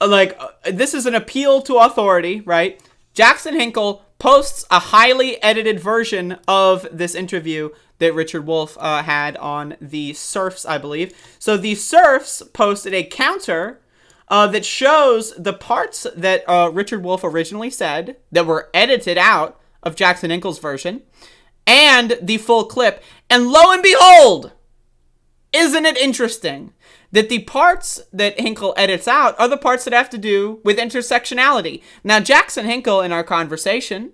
this is an appeal to authority, right? Jackson Hinkle posts a highly edited version of this interview that Richard Wolff had on the Surfs, I believe. So the Surfs posted a counter that shows the parts that Richard Wolff originally said that were edited out of Jackson Hinkle's version, and the full clip. And lo and behold, isn't it interesting that the parts that Hinkle edits out are the parts that have to do with intersectionality? Now, Jackson Hinkle, in our conversation,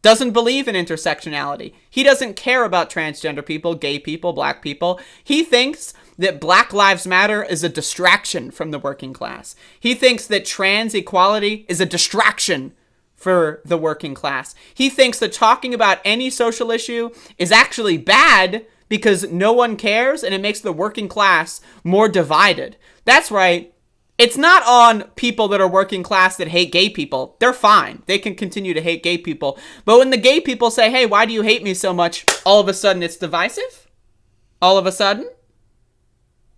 doesn't believe in intersectionality. He doesn't care about transgender people, gay people, black people. He thinks that Black Lives Matter is a distraction from the working class. He thinks that trans equality is a distraction for the working class. He thinks that talking about any social issue is actually bad because no one cares and it makes the working class more divided. That's right. It's not on people that are working class that hate gay people. They're fine. They can continue to hate gay people. But when the gay people say, hey, why do you hate me so much? All of a sudden it's divisive. All of a sudden.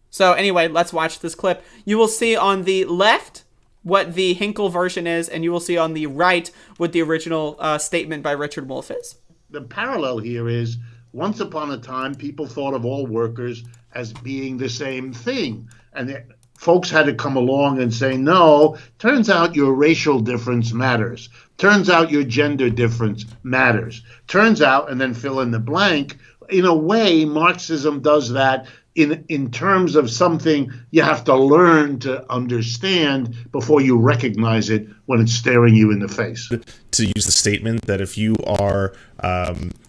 So anyway, let's watch this clip. You will see on the left what the Hinkle version is, and you will see on the right what the original statement by Richard Wolff is. The parallel here is, once upon a time, people thought of all workers as being the same thing. And folks had to come along and say, no, turns out your racial difference matters. Turns out your gender difference matters. Turns out, and then fill in the blank, in a way, Marxism does that in terms of something you have to learn to understand before you recognize it when it's staring you in the face. To use the statement that if you are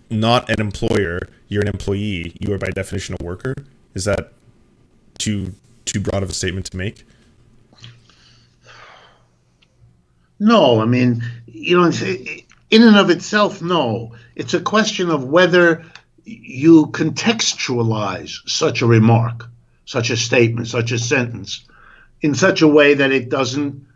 not an employer, you're an employee, you are by definition a worker, is that too broad of a statement to make? No, I mean, in and of itself, no. It's a question of whether you contextualize such a remark, such a statement, such a sentence, in such a way that it doesn't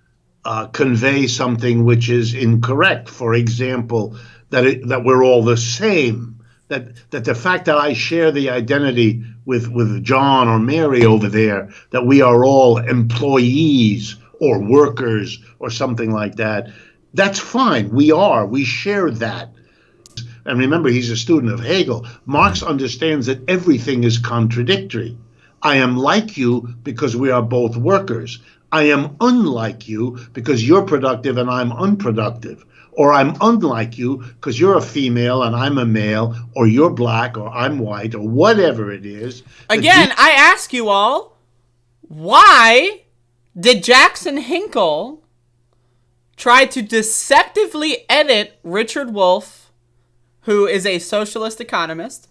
convey something which is incorrect. For example, that we're all the same. That the fact that I share the identity with John or Mary over there, that we are all employees or workers or something like that, that's fine. We share that. And remember, he's a student of Hegel. Marx understands that everything is contradictory. I am like you because we are both workers. I am unlike you because you're productive and I'm unproductive. Or I'm unlike you because you're a female and I'm a male, or you're black or I'm white, or whatever it is. Again, I ask you all, why did Jackson Hinkle try to deceptively edit Richard Wolff, who is a socialist economist,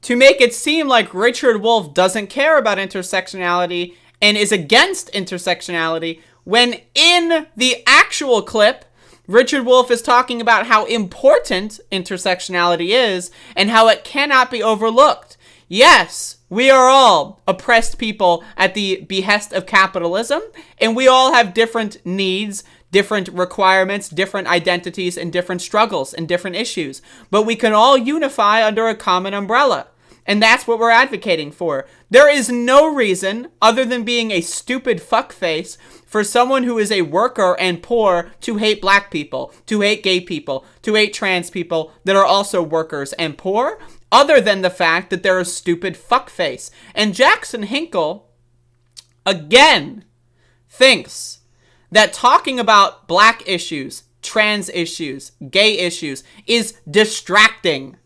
to make it seem like Richard Wolff doesn't care about intersectionality and is against intersectionality, when in the actual clip, Richard Wolff is talking about how important intersectionality is and how it cannot be overlooked. Yes, we are all oppressed people at the behest of capitalism, and we all have different needs, different requirements, different identities, and different struggles and different issues. But we can all unify under a common umbrella. And that's what we're advocating for. There is no reason, other than being a stupid fuckface, for someone who is a worker and poor to hate black people, to hate gay people, to hate trans people that are also workers and poor, other than the fact that they're a stupid fuckface. And Jackson Hinkle, again, thinks that talking about black issues, trans issues, gay issues is distracting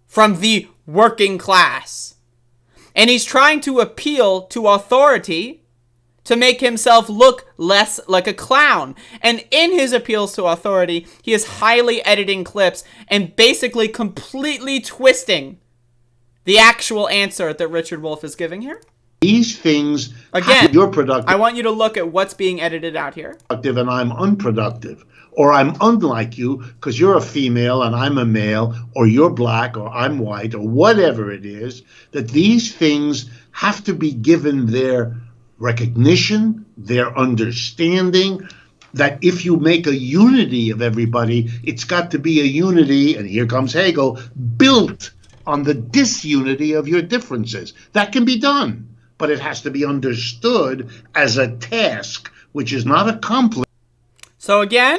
from the working class. And he's trying to appeal to authority to make himself look less like a clown. And in his appeals to authority, he is highly editing clips and basically completely twisting the actual answer that Richard Wolff is giving here. These things, again, you're productive. I want you to look at what's being edited out here. And I'm unproductive. Or I'm unlike you because you're a female and I'm a male, or you're black or I'm white, or whatever it is, that these things have to be given their recognition, their understanding, that if you make a unity of everybody, it's got to be a unity, and here comes Hegel, built on the disunity of your differences. That can be done, but it has to be understood as a task, which is not accomplished. So again,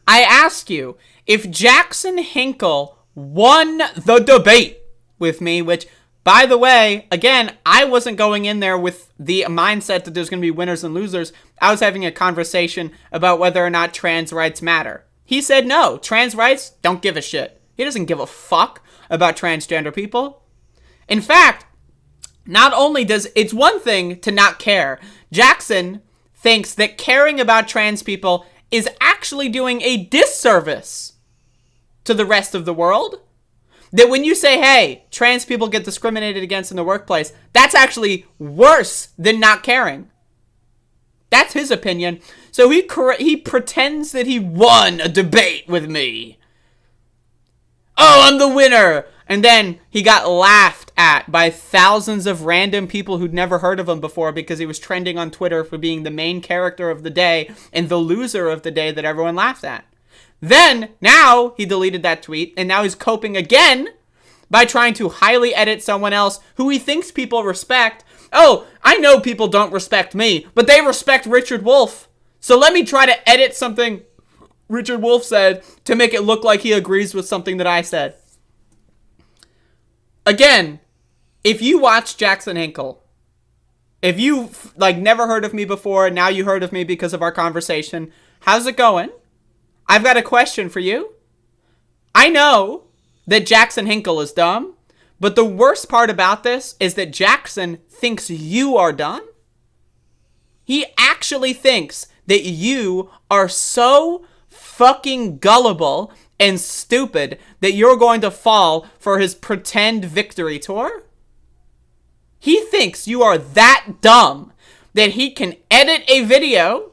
I ask you, if Jackson Hinkle won the debate with me, which, by the way, again, I wasn't going in there with the mindset that there's going to be winners and losers. I was having a conversation about whether or not trans rights matter. He said no, trans rights don't give a shit. He doesn't give a fuck about transgender people. In fact, not only does it's one thing to not care, Jackson thinks that caring about trans people is actually doing a disservice to the rest of the world. That when you say, hey, trans people get discriminated against in the workplace, that's actually worse than not caring. That's his opinion. So he pretends that he won a debate with me. Oh, I'm the winner. And then he got laughed at by thousands of random people who'd never heard of him before because he was trending on Twitter for being the main character of the day and the loser of the day that everyone laughed at. Then, now, he deleted that tweet, and now he's coping again by trying to highly edit someone else who he thinks people respect. Oh, I know people don't respect me, but they respect Richard Wolff. So let me try to edit something Richard Wolff said to make it look like he agrees with something that I said. Again, if you watch Jackson Hinkle, if you've never heard of me before, now you heard of me because of our conversation, how's it going? I've got a question for you. I know that Jackson Hinkle is dumb, but the worst part about this is that Jackson thinks you are dumb. He actually thinks that you are so fucking gullible and stupid that you're going to fall for his pretend victory tour. He thinks you are that dumb that he can edit a video,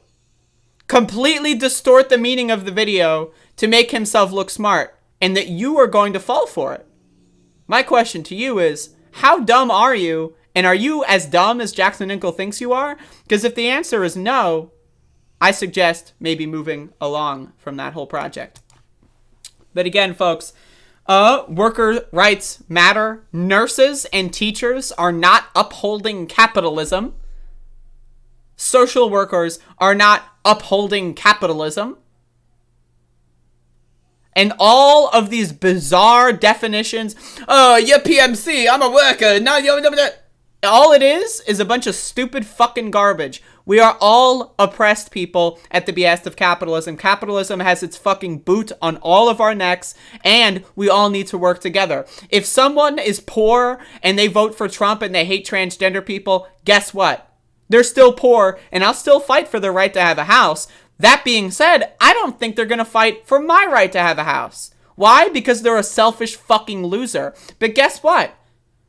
completely distort the meaning of the video to make himself look smart, and that you are going to fall for it. My question to you is, how dumb are you? And are you as dumb as Jackson Hinkle thinks you are? Because if the answer is no, I suggest maybe moving along from that whole project. But again, folks, worker rights matter. Nurses and teachers are not upholding capitalism. Social workers are not upholding capitalism. And all of these bizarre definitions, oh, you're PMC, I'm a worker, no, all it is a bunch of stupid fucking garbage. We are all oppressed people at the behest of capitalism. Capitalism has its fucking boot on all of our necks, and we all need to work together. If someone is poor and they vote for Trump and they hate transgender people, guess what? They're still poor, and I'll still fight for their right to have a house. That being said, I don't think they're going to fight for my right to have a house. Why? Because they're a selfish fucking loser. But guess what?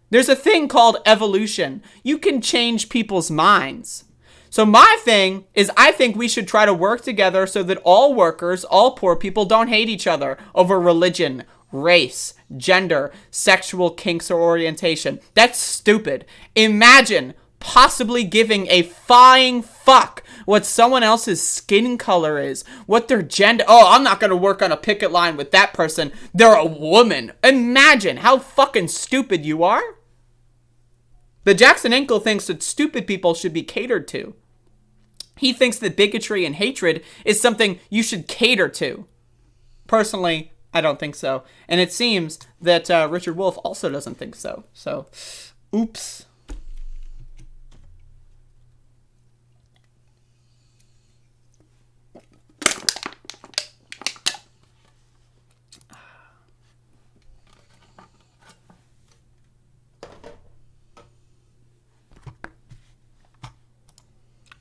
There's a thing called evolution. You can change people's minds. So my thing is, I think we should try to work together so that all workers, all poor people don't hate each other over religion, race, gender, sexual kinks, or orientation. That's stupid. Imagine possibly giving a flying fuck what someone else's skin color is, what their gender. Oh, I'm not going to work on a picket line with that person. They're a woman. Imagine how fucking stupid you are. But Jackson Hinkle thinks that stupid people should be catered to. He thinks that bigotry and hatred is something you should cater to. Personally, I don't think so. And it seems that Richard Wolff also doesn't think so. So, oops.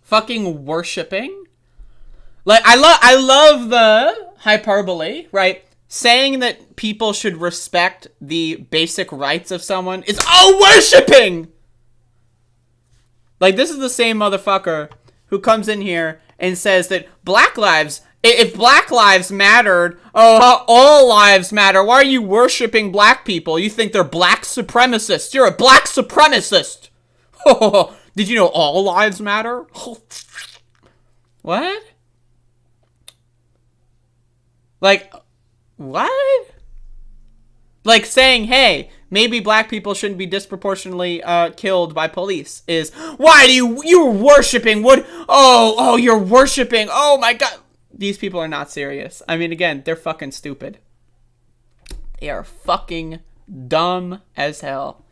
Fucking worshipping. Like, I love the hyperbole, right? Saying that people should respect the basic rights of someone is worshipping! Like, this is the same motherfucker who comes in here and says that if black lives mattered, all lives matter. Why are you worshipping black people? You think they're black supremacists. You're a black supremacist. Did you know all lives matter? What? Like, what? Like saying, hey, maybe black people shouldn't be disproportionately killed by police is, why do you're worshiping, what? Oh, you're worshiping, oh my god. These people are not serious. I mean, again, they're fucking stupid. They are fucking dumb as hell.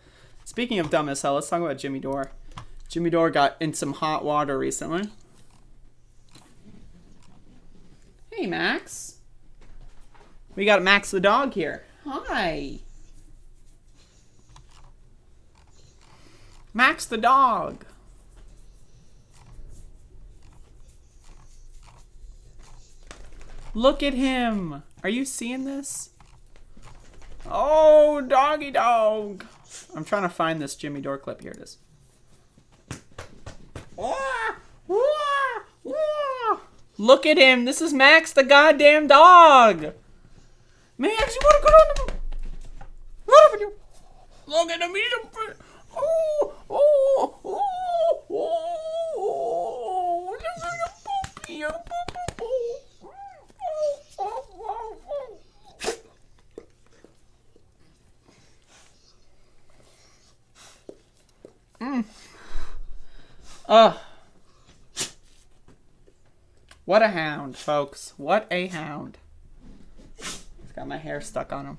Speaking of dumb as hell, let's talk about Jimmy Dore. Jimmy Dore got in some hot water recently. Hey, Max. We got Max the dog here. Hi. Max the dog. Look at him. Are you seeing this? Oh, doggy dog. I'm trying to find this Jimmy Dore clip. Here it is. Look at him. This is Max the goddamn dog. Max, you want to go down the... What happened? Look at him. He's a... This is a puppy. What a hound, folks. What a hound. It's got my hair stuck on him.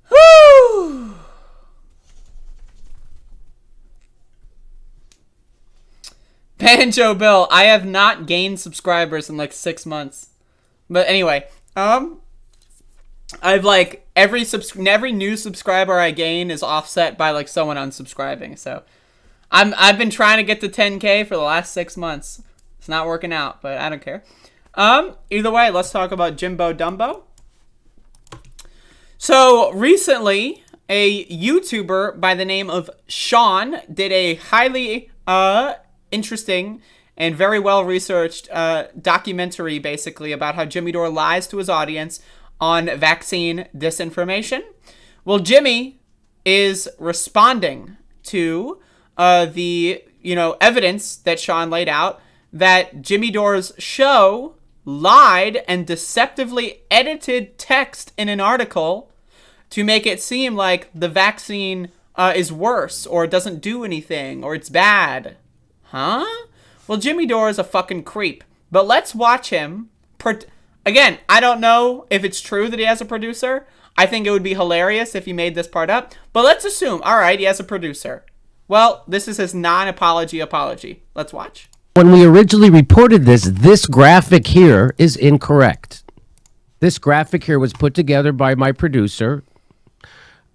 Whew! Banjo Bill, I have not gained subscribers in like 6 months. But anyway, I've like every new subscriber I gain is offset by like someone unsubscribing. So I've been trying to get to 10K for the last 6 months. It's not working out, but I don't care. Either way, let's talk about Jimbo Dumbo. So recently, a YouTuber by the name of Sean did a highly interesting and very well-researched documentary, basically, about how Jimmy Dore lies to his audience on vaccine disinformation. Well, Jimmy is responding to the evidence that Sean laid out that Jimmy Dore's show lied and deceptively edited text in an article to make it seem like the vaccine is worse or doesn't do anything or it's bad. Huh? Well, Jimmy Dore is a fucking creep. But let's watch him. Again, I don't know if it's true that he has a producer. I think it would be hilarious if he made this part up. But let's assume, all right, he has a producer. Well, this is his non-apology apology. Let's watch. When we originally reported this graphic here is incorrect. This graphic here was put together by my producer,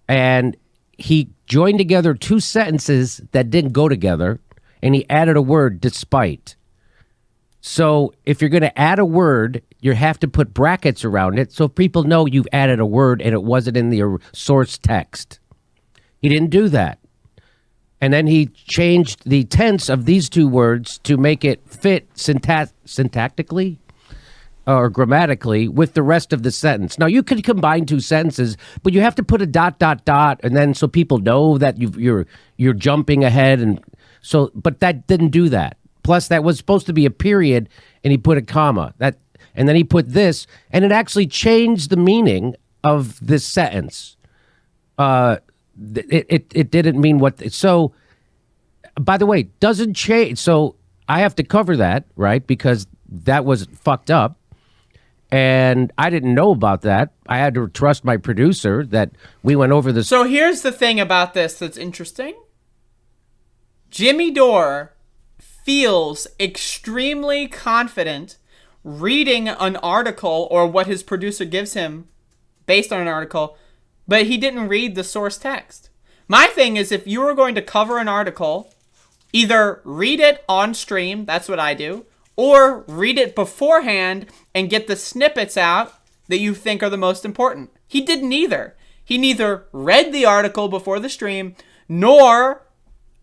and he joined together two sentences that didn't go together, and he added a word, despite. So if you're going to add a word, you have to put brackets around it so people know you've added a word and it wasn't in the source text. He didn't do that. And then he changed the tense of these two words to make it fit syntactically or grammatically with the rest of the sentence. Now, you could combine two sentences, but you have to put a ... and then so people know that you're jumping ahead. And so, but that didn't do that. Plus, that was supposed to be a period, and he put a comma. And then he put this, and it actually changed the meaning of this sentence. It didn't mean what. So, by the way, doesn't change. So I have to cover that, right? Because that was fucked up. And I didn't know about that. I had to trust my producer that we went over this. So here's the thing about this that's interesting. Jimmy Dore feels extremely confident reading an article or what his producer gives him based on an article, but he didn't read the source text. My thing is, if you were going to cover an article, either read it on stream, that's what I do, or read it beforehand and get the snippets out that you think are the most important. He did neither. He neither read the article before the stream, nor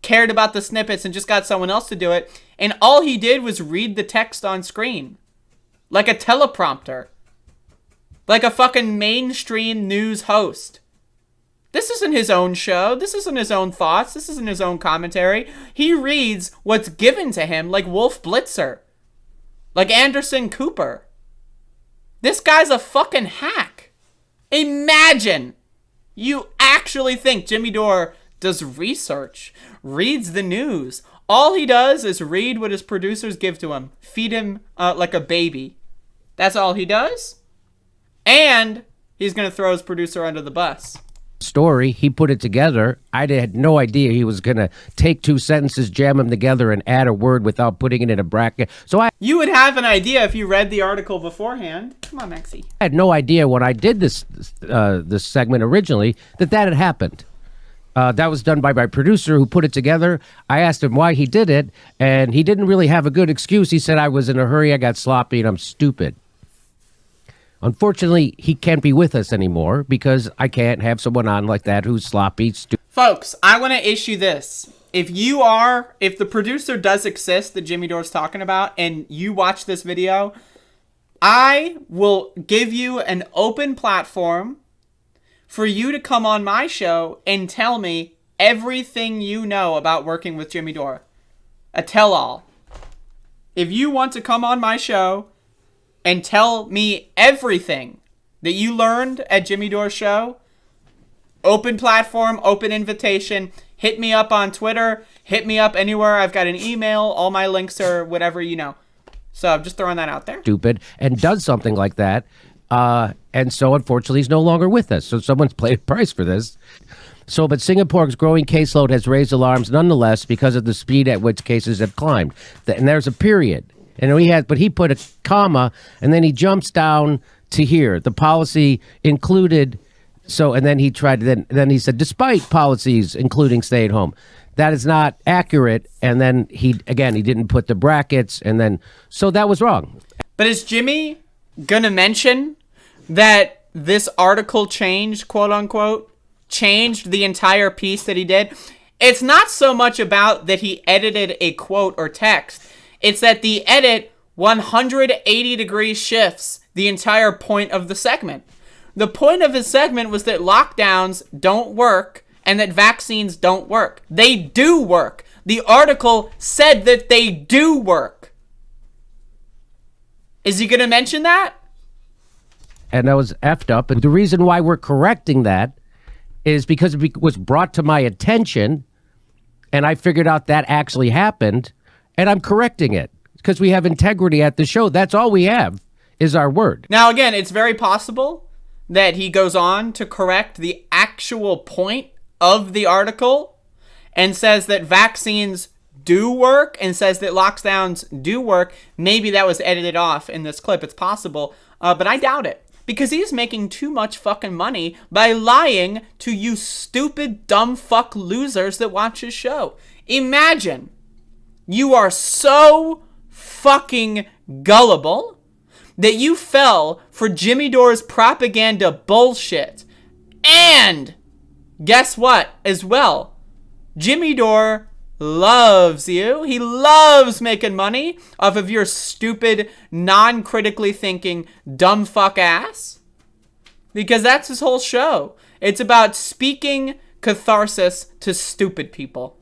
cared about the snippets and just got someone else to do it. And all he did was read the text on screen. Like a teleprompter. Like a fucking mainstream news host. This isn't his own show. This isn't his own thoughts. This isn't his own commentary. He reads what's given to him like Wolf Blitzer. Like Anderson Cooper. This guy's a fucking hack. Imagine you actually think Jimmy Dore does research, reads the news. All he does is read what his producers give to him. Feed him like a baby. That's all he does. And he's going to throw his producer under the bus. Story, he put it together. I had no idea he was going to take two sentences, jam them together, and add a word without putting it in a bracket. So you would have an idea if you read the article beforehand. Come on, Maxie. I had no idea when I did this segment originally that had happened. That was done by my producer who put it together. I asked him why he did it, and he didn't really have a good excuse. He said, I was in a hurry, I got sloppy, and I'm stupid. Unfortunately, he can't be with us anymore because I can't have someone on like that who's sloppy, stupid. Folks, I want to issue this. If the producer does exist that Jimmy Dore's talking about, and you watch this video, I will give you an open platform for you to come on my show and tell me everything you know about working with Jimmy Dore. A tell-all. If you want to come on my show and tell me everything that you learned at Jimmy Dore's show, open platform, open invitation, hit me up on Twitter, hit me up anywhere. I've got an email, all my links are whatever you know. So I'm just throwing that out there. Stupid, and does something like that. And so, unfortunately, he's no longer with us. So someone's paid a price for this. But Singapore's growing caseload has raised alarms nonetheless because of the speed at which cases have climbed. And there's a period. But he put a comma, and then he jumps down to here. The policy included, and then he tried, then he said, despite policies including stay at home. That is not accurate. And then he didn't put the brackets, and then, so that was wrong. But is Jimmy gonna mention that this article changed, quote unquote, changed the entire piece that he did? It's not so much about that he edited a quote or text. It's that the edit 180 degree shifts the entire point of the segment. The point of his segment was that lockdowns don't work and that vaccines don't work. They do work. The article said that they do work. Is he going to mention that? And that was effed up. And the reason why we're correcting that is because it was brought to my attention, and I figured out that actually happened, and I'm correcting it because we have integrity at the show. That's all we have is our word. Now, again, it's very possible that he goes on to correct the actual point of the article and says that vaccines do work and says that lockdowns do work. Maybe that was edited off in this clip. It's possible, but I doubt it. Because he's making too much fucking money by lying to you stupid, dumb fuck losers that watch his show. Imagine you are so fucking gullible that you fell for Jimmy Dore's propaganda bullshit. And guess what as well? Jimmy Dore loves you. He loves making money off of your stupid, non-critically thinking, dumb fuck ass. Because that's his whole show. It's about speaking catharsis to stupid people.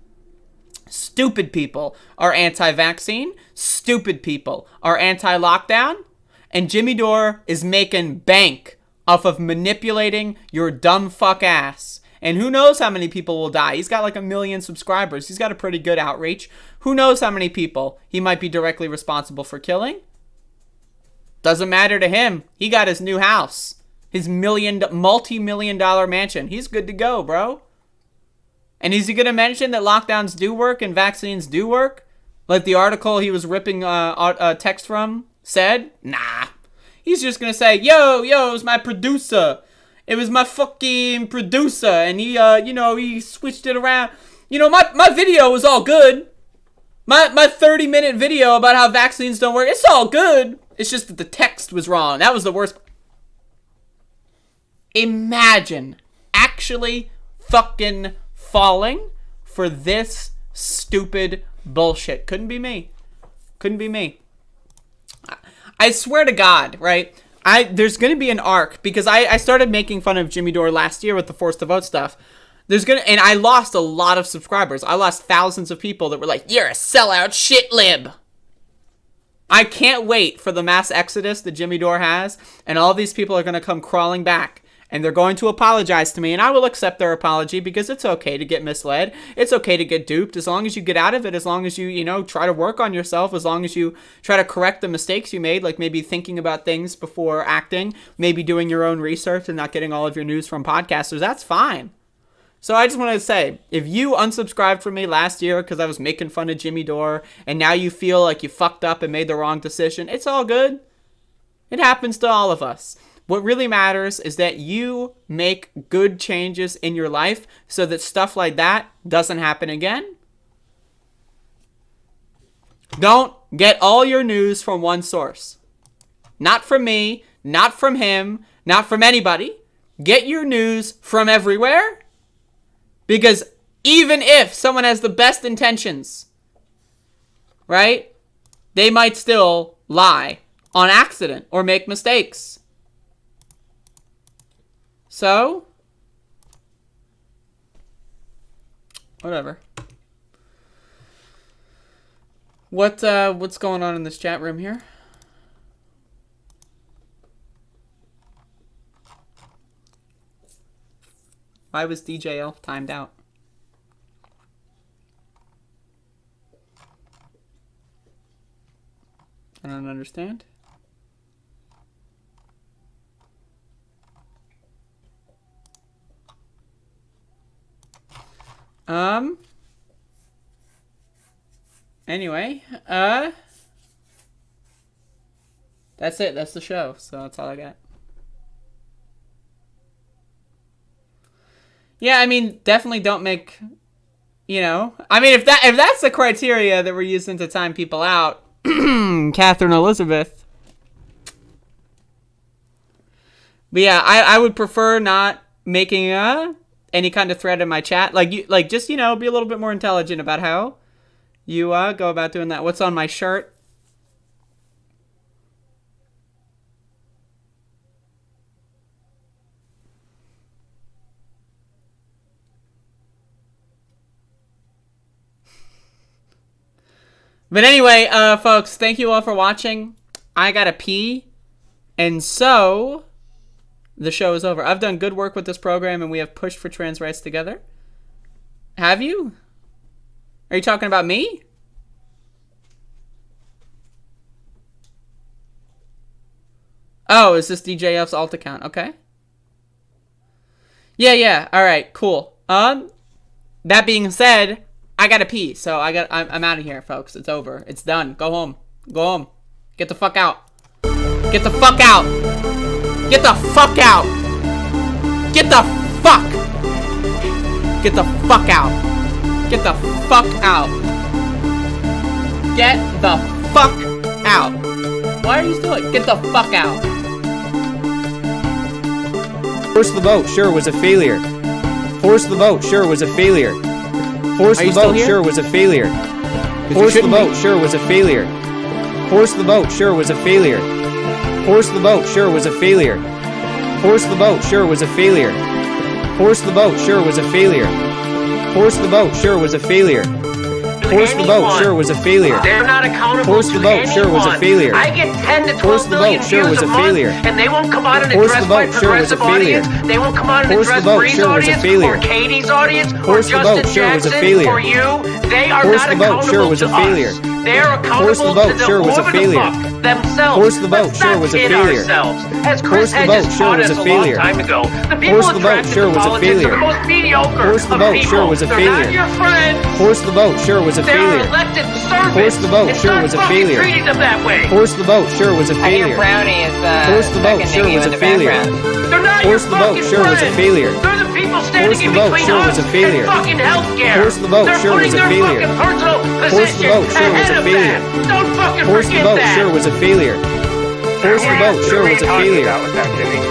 Stupid people are anti-vaccine. Stupid people are anti-lockdown. And Jimmy Dore is making bank off of manipulating your dumb fuck ass. And who knows how many people will die. He's got like 1 million subscribers. He's got a pretty good outreach. Who knows how many people he might be directly responsible for killing. Doesn't matter to him. He got his new house. His multi-million dollar mansion. He's good to go, bro. And is he going to mention that lockdowns do work and vaccines do work? Like the article he was ripping text from said? Nah. He's just going to say, yo, it was my producer. It was my fucking producer. And he, he switched it around. My video was all good. My 30-minute video about how vaccines don't work, it's all good. It's just that the text was wrong. That was the worst. Imagine actually fucking falling for this stupid bullshit. Couldn't be me. Couldn't be me. I swear to God, right? There's going to be an arc because I started making fun of Jimmy Dore last year with the Force to Vote stuff. And I lost a lot of subscribers. I lost thousands of people that were like, you're a sellout shit lib. I can't wait for the mass exodus that Jimmy Dore has, and all these people are going to come crawling back. And they're going to apologize to me, and I will accept their apology because it's okay to get misled. It's okay to get duped as long as you get out of it, as long as you, try to work on yourself, as long as you try to correct the mistakes you made, like maybe thinking about things before acting, maybe doing your own research and not getting all of your news from podcasters. That's fine. So I just want to say, if you unsubscribed from me last year because I was making fun of Jimmy Dore, and now you feel like you fucked up and made the wrong decision, it's all good. It happens to all of us. What really matters is that you make good changes in your life so that stuff like that doesn't happen again. Don't get all your news from one source. Not from me, not from him, not from anybody. Get your news from everywhere. Because even if someone has the best intentions, right, they might still lie on accident or make mistakes. So, whatever. What's going on in this chat room here? Why was DJ Elf timed out? I don't understand. Anyway, that's it. That's the show. So that's all I got. Yeah, I mean, definitely don't make, I mean, if that's the criteria that we're using to time people out, Catherine Elizabeth. But yeah, I would prefer not making any kind of thread in my chat. Just be a little bit more intelligent about how you go about doing that. What's on my shirt? But anyway, folks, thank you all for watching. I gotta pee. And so, the show is over. I've done good work with this program, and we have pushed for trans rights together. Have you? Are you talking about me? Oh, is this DJF's alt account? Okay. Yeah. All right, cool. That being said, I gotta pee, so I'm out of here, folks. It's over. It's done. Go home. Go home. Get the fuck out. Get the fuck out. Get the fuck out. Get the fuck. Get the fuck out. Get the fuck out. Get the fuck out. Why are you still like, get the fuck out? Force the vote, sure, was a failure. Force the vote, sure, was a failure. Force Are the you still vote here? sure was a failure. you Force the shouldn't vote be. sure was a failure. Force the vote sure was a failure. Force the vote sure was a failure. Force the vote sure was a failure. Force the vote sure was a failure. Force the vote sure was a failure. Force the vote sure was a failure. They're not accountable Force to the vote anyone. sure was a failure. I get 10 to Force 12 the million vote sure views was a a month, failure. and they won't come out and Force the address my vote sure was a progressive audience. failure. They won't come out and Force the address vote Bree's sure was a audience failure. or Katie's audience or Force the Justin vote sure was a Jackson failure. or you. They are Force not the vote sure accountable was to a failure. us. They are Force the accountable vote to sure was a whoever the failure. fuck themselves. Force the vote Let's sure not was a kid failure. ourselves. As Force Chris the Hedges vote sure taught was us a a failure. long time ago, the people Force the vote attracted sure to was a politics are failure. the most mediocre Force the of vote people. sure was a They're failure. not your friends. Force the vote sure was a They are failure. elected servants. Force the vote and sure start was a fucking failure. treating them that way. Force the vote sure was a I hear failure. Brownie is Force the vote seconding sure you was in a the failure. background. They're not Force your the vote fucking sure was a friends. failure. They're the people Force standing the in vote between sure us was a failure. and fucking healthcare. Force the vote They're sure putting was a their failure. fucking personal Force the position vote sure was ahead a of failure. that. Don't fucking Force the forget vote that. sure was a failure. Force the vote sure was a failure.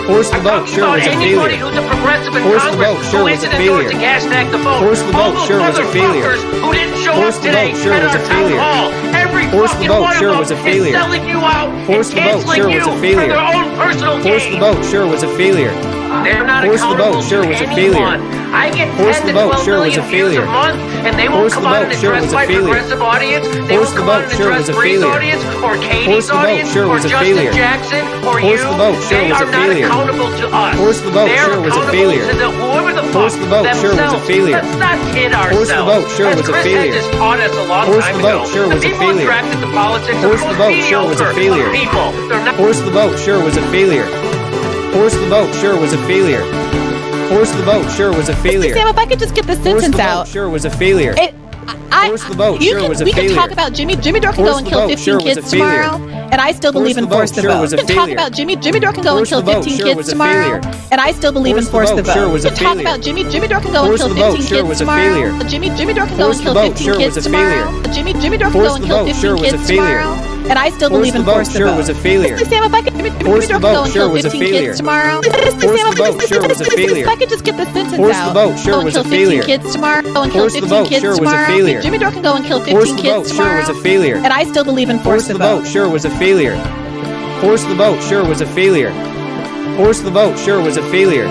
Force the vote sure was a Anybody failure. who's a progressive in Force the Congress vote sure who was isn't a failure. endorsing hashtag the vote. Force the All vote those sure was a failure. motherfuckers who didn't show Force up the today vote sure at was our a town failure. hall. Every Force the fucking vote one sure of was a them failure. is selling you out Force and the vote canceling sure you was a for failure. their own personal Force the gain. vote sure was a failure. They're not Force the accountable vote sure to was a failure. anyone. I get Force 10 the to vote 12 sure was million a views a failure. month, and they won't Force come the out vote and sure address was a my failure. progressive audience. They Force won't the come out vote and sure address was a Bree's failure. audience or Force Katie's the vote audience sure or was a Justin failure. Jackson or Force you. the vote sure They was a are not failure. accountable to us. Force the vote They're sure was a accountable failure. to whoever the Force fuck the vote sure was a themselves. failure. Let's not kid ourselves. Force the vote sure As was a Chris failure. Hedges taught us a long Force time the vote ago, sure the was a people failure. attracted to politics Force are the the most vote sure was a mediocre failure. of people. They're not. Force the vote sure was a failure. Force the vote sure was a failure. Force the vote sure was a failure. Sam, if I could just get this Force the sentence vote out. sure was a failure. Force the vote You sure can, was a we can failure. talk about Jimmy Dore can Force go and the kill vote 15 sure was a kids failure. tomorrow, and I still believe in Force force the the vote sure vote. was We a can talk failure. about Jimmy Dore can go and Force kill the vote 15 sure kids was a tomorrow, failure. and I still believe in Force force the the vote sure vote. was We a can talk failure. about Jimmy Dore can go and Force kill the vote 15 sure kids was a tomorrow. failure. Jimmy Dore can go Force and the kill vote 15 sure kids was a tomorrow. failure. Jimmy Dore can Force go and the kill vote 15 sure was a kids failure. tomorrow, and I still Force believe the in vote force the sure vote. was a failure. Sam, if I could Jimmy Force Dore the can vote go and sure kill was a 15 failure. kids tomorrow. Force the vote sure was a failure. If I could just get this sentence Force out. the vote sure Go and was kill a 15 failure. kids tomorrow. Go and kill Force the 15 vote kids sure was a tomorrow. failure. Jimmy Dore can go and kill Force 15 the kids vote sure tomorrow. was a failure. And I still believe in Force force the the vote vote. sure was a failure. Force the vote sure was a failure. Force the vote sure was a failure.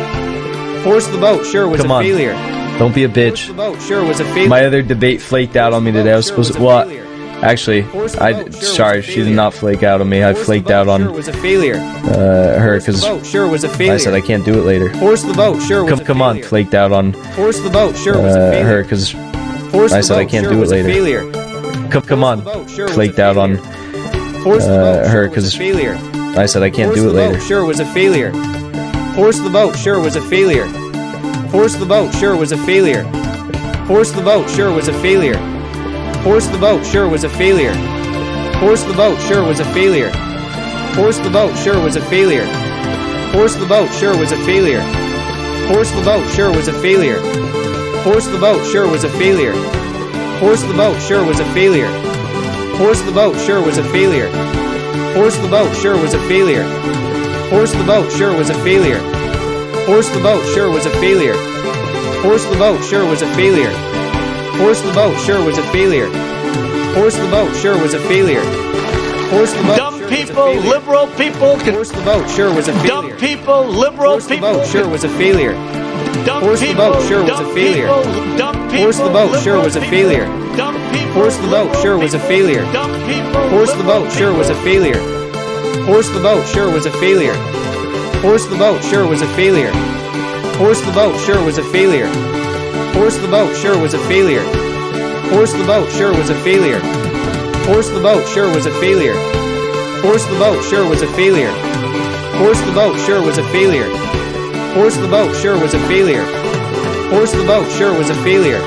Force the vote sure was Come a on. failure. Don't be a Force bitch. the vote sure was a failure. My other debate flaked out on me today. I was supposed to. What? Actually, sorry, she did not flake out on me. I flaked out on was a failure. her because Vote sure was a failure. I said I can't do it later. Force the vote sure was a Come on, failure. flaked out on Force the vote sure was a failure. her because Force I the said I vote can't sure do it was a later. failure. Come on, flaked out on Force the vote her sure was a because failure. I said I can't Force do it the later. vote sure was a failure. Force the vote sure was a failure. Force the vote sure was a failure. Force the vote sure was a failure. Force the vote sure was a failure. Force the vote sure was a failure. Force the vote sure was a failure. Force the vote sure was a failure. Force the vote sure was a failure. Force the vote sure was a failure. Force the vote sure was a failure. Force the vote sure was a failure. Force the vote sure was a failure. Force the vote sure was a failure. Force the vote sure was a failure. Force the vote sure was a failure. Force the vote sure was a failure. Force the vote sure was a failure. Force the vote Dumb people, liberal people, Force the vote sure was a dumb failure. people, liberal Force the people, vote sure was a failure. dumb Force the people, vote sure was a dumb failure. people, dumb people, Force the vote sure liberal was a people, failure. Dumb people, Force the vote sure was a liberal failure. people, dumb people, Force the liberal vote sure was a people. failure. Force the vote sure was a failure. Force the vote sure was a failure. Force the vote sure was a failure. Force the vote sure was a failure. Force the vote sure was a failure. Force the vote sure was a failure. Force the vote sure was a failure. Force the vote sure was a failure. Force the vote sure was a failure. Force the vote sure was a failure.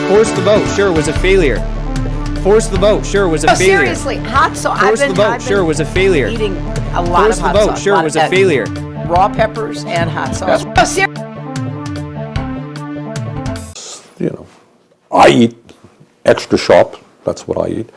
Force the vote sure was a failure. Force the vote sure was a failure. Seriously, hot sauce. Force the vote sure was a failure. Eating a lot Force of the hot vote sauce. sure was a failure. Raw peppers and hot sauce. Oh, seriously. You know, I eat extra sharp. That's what I eat.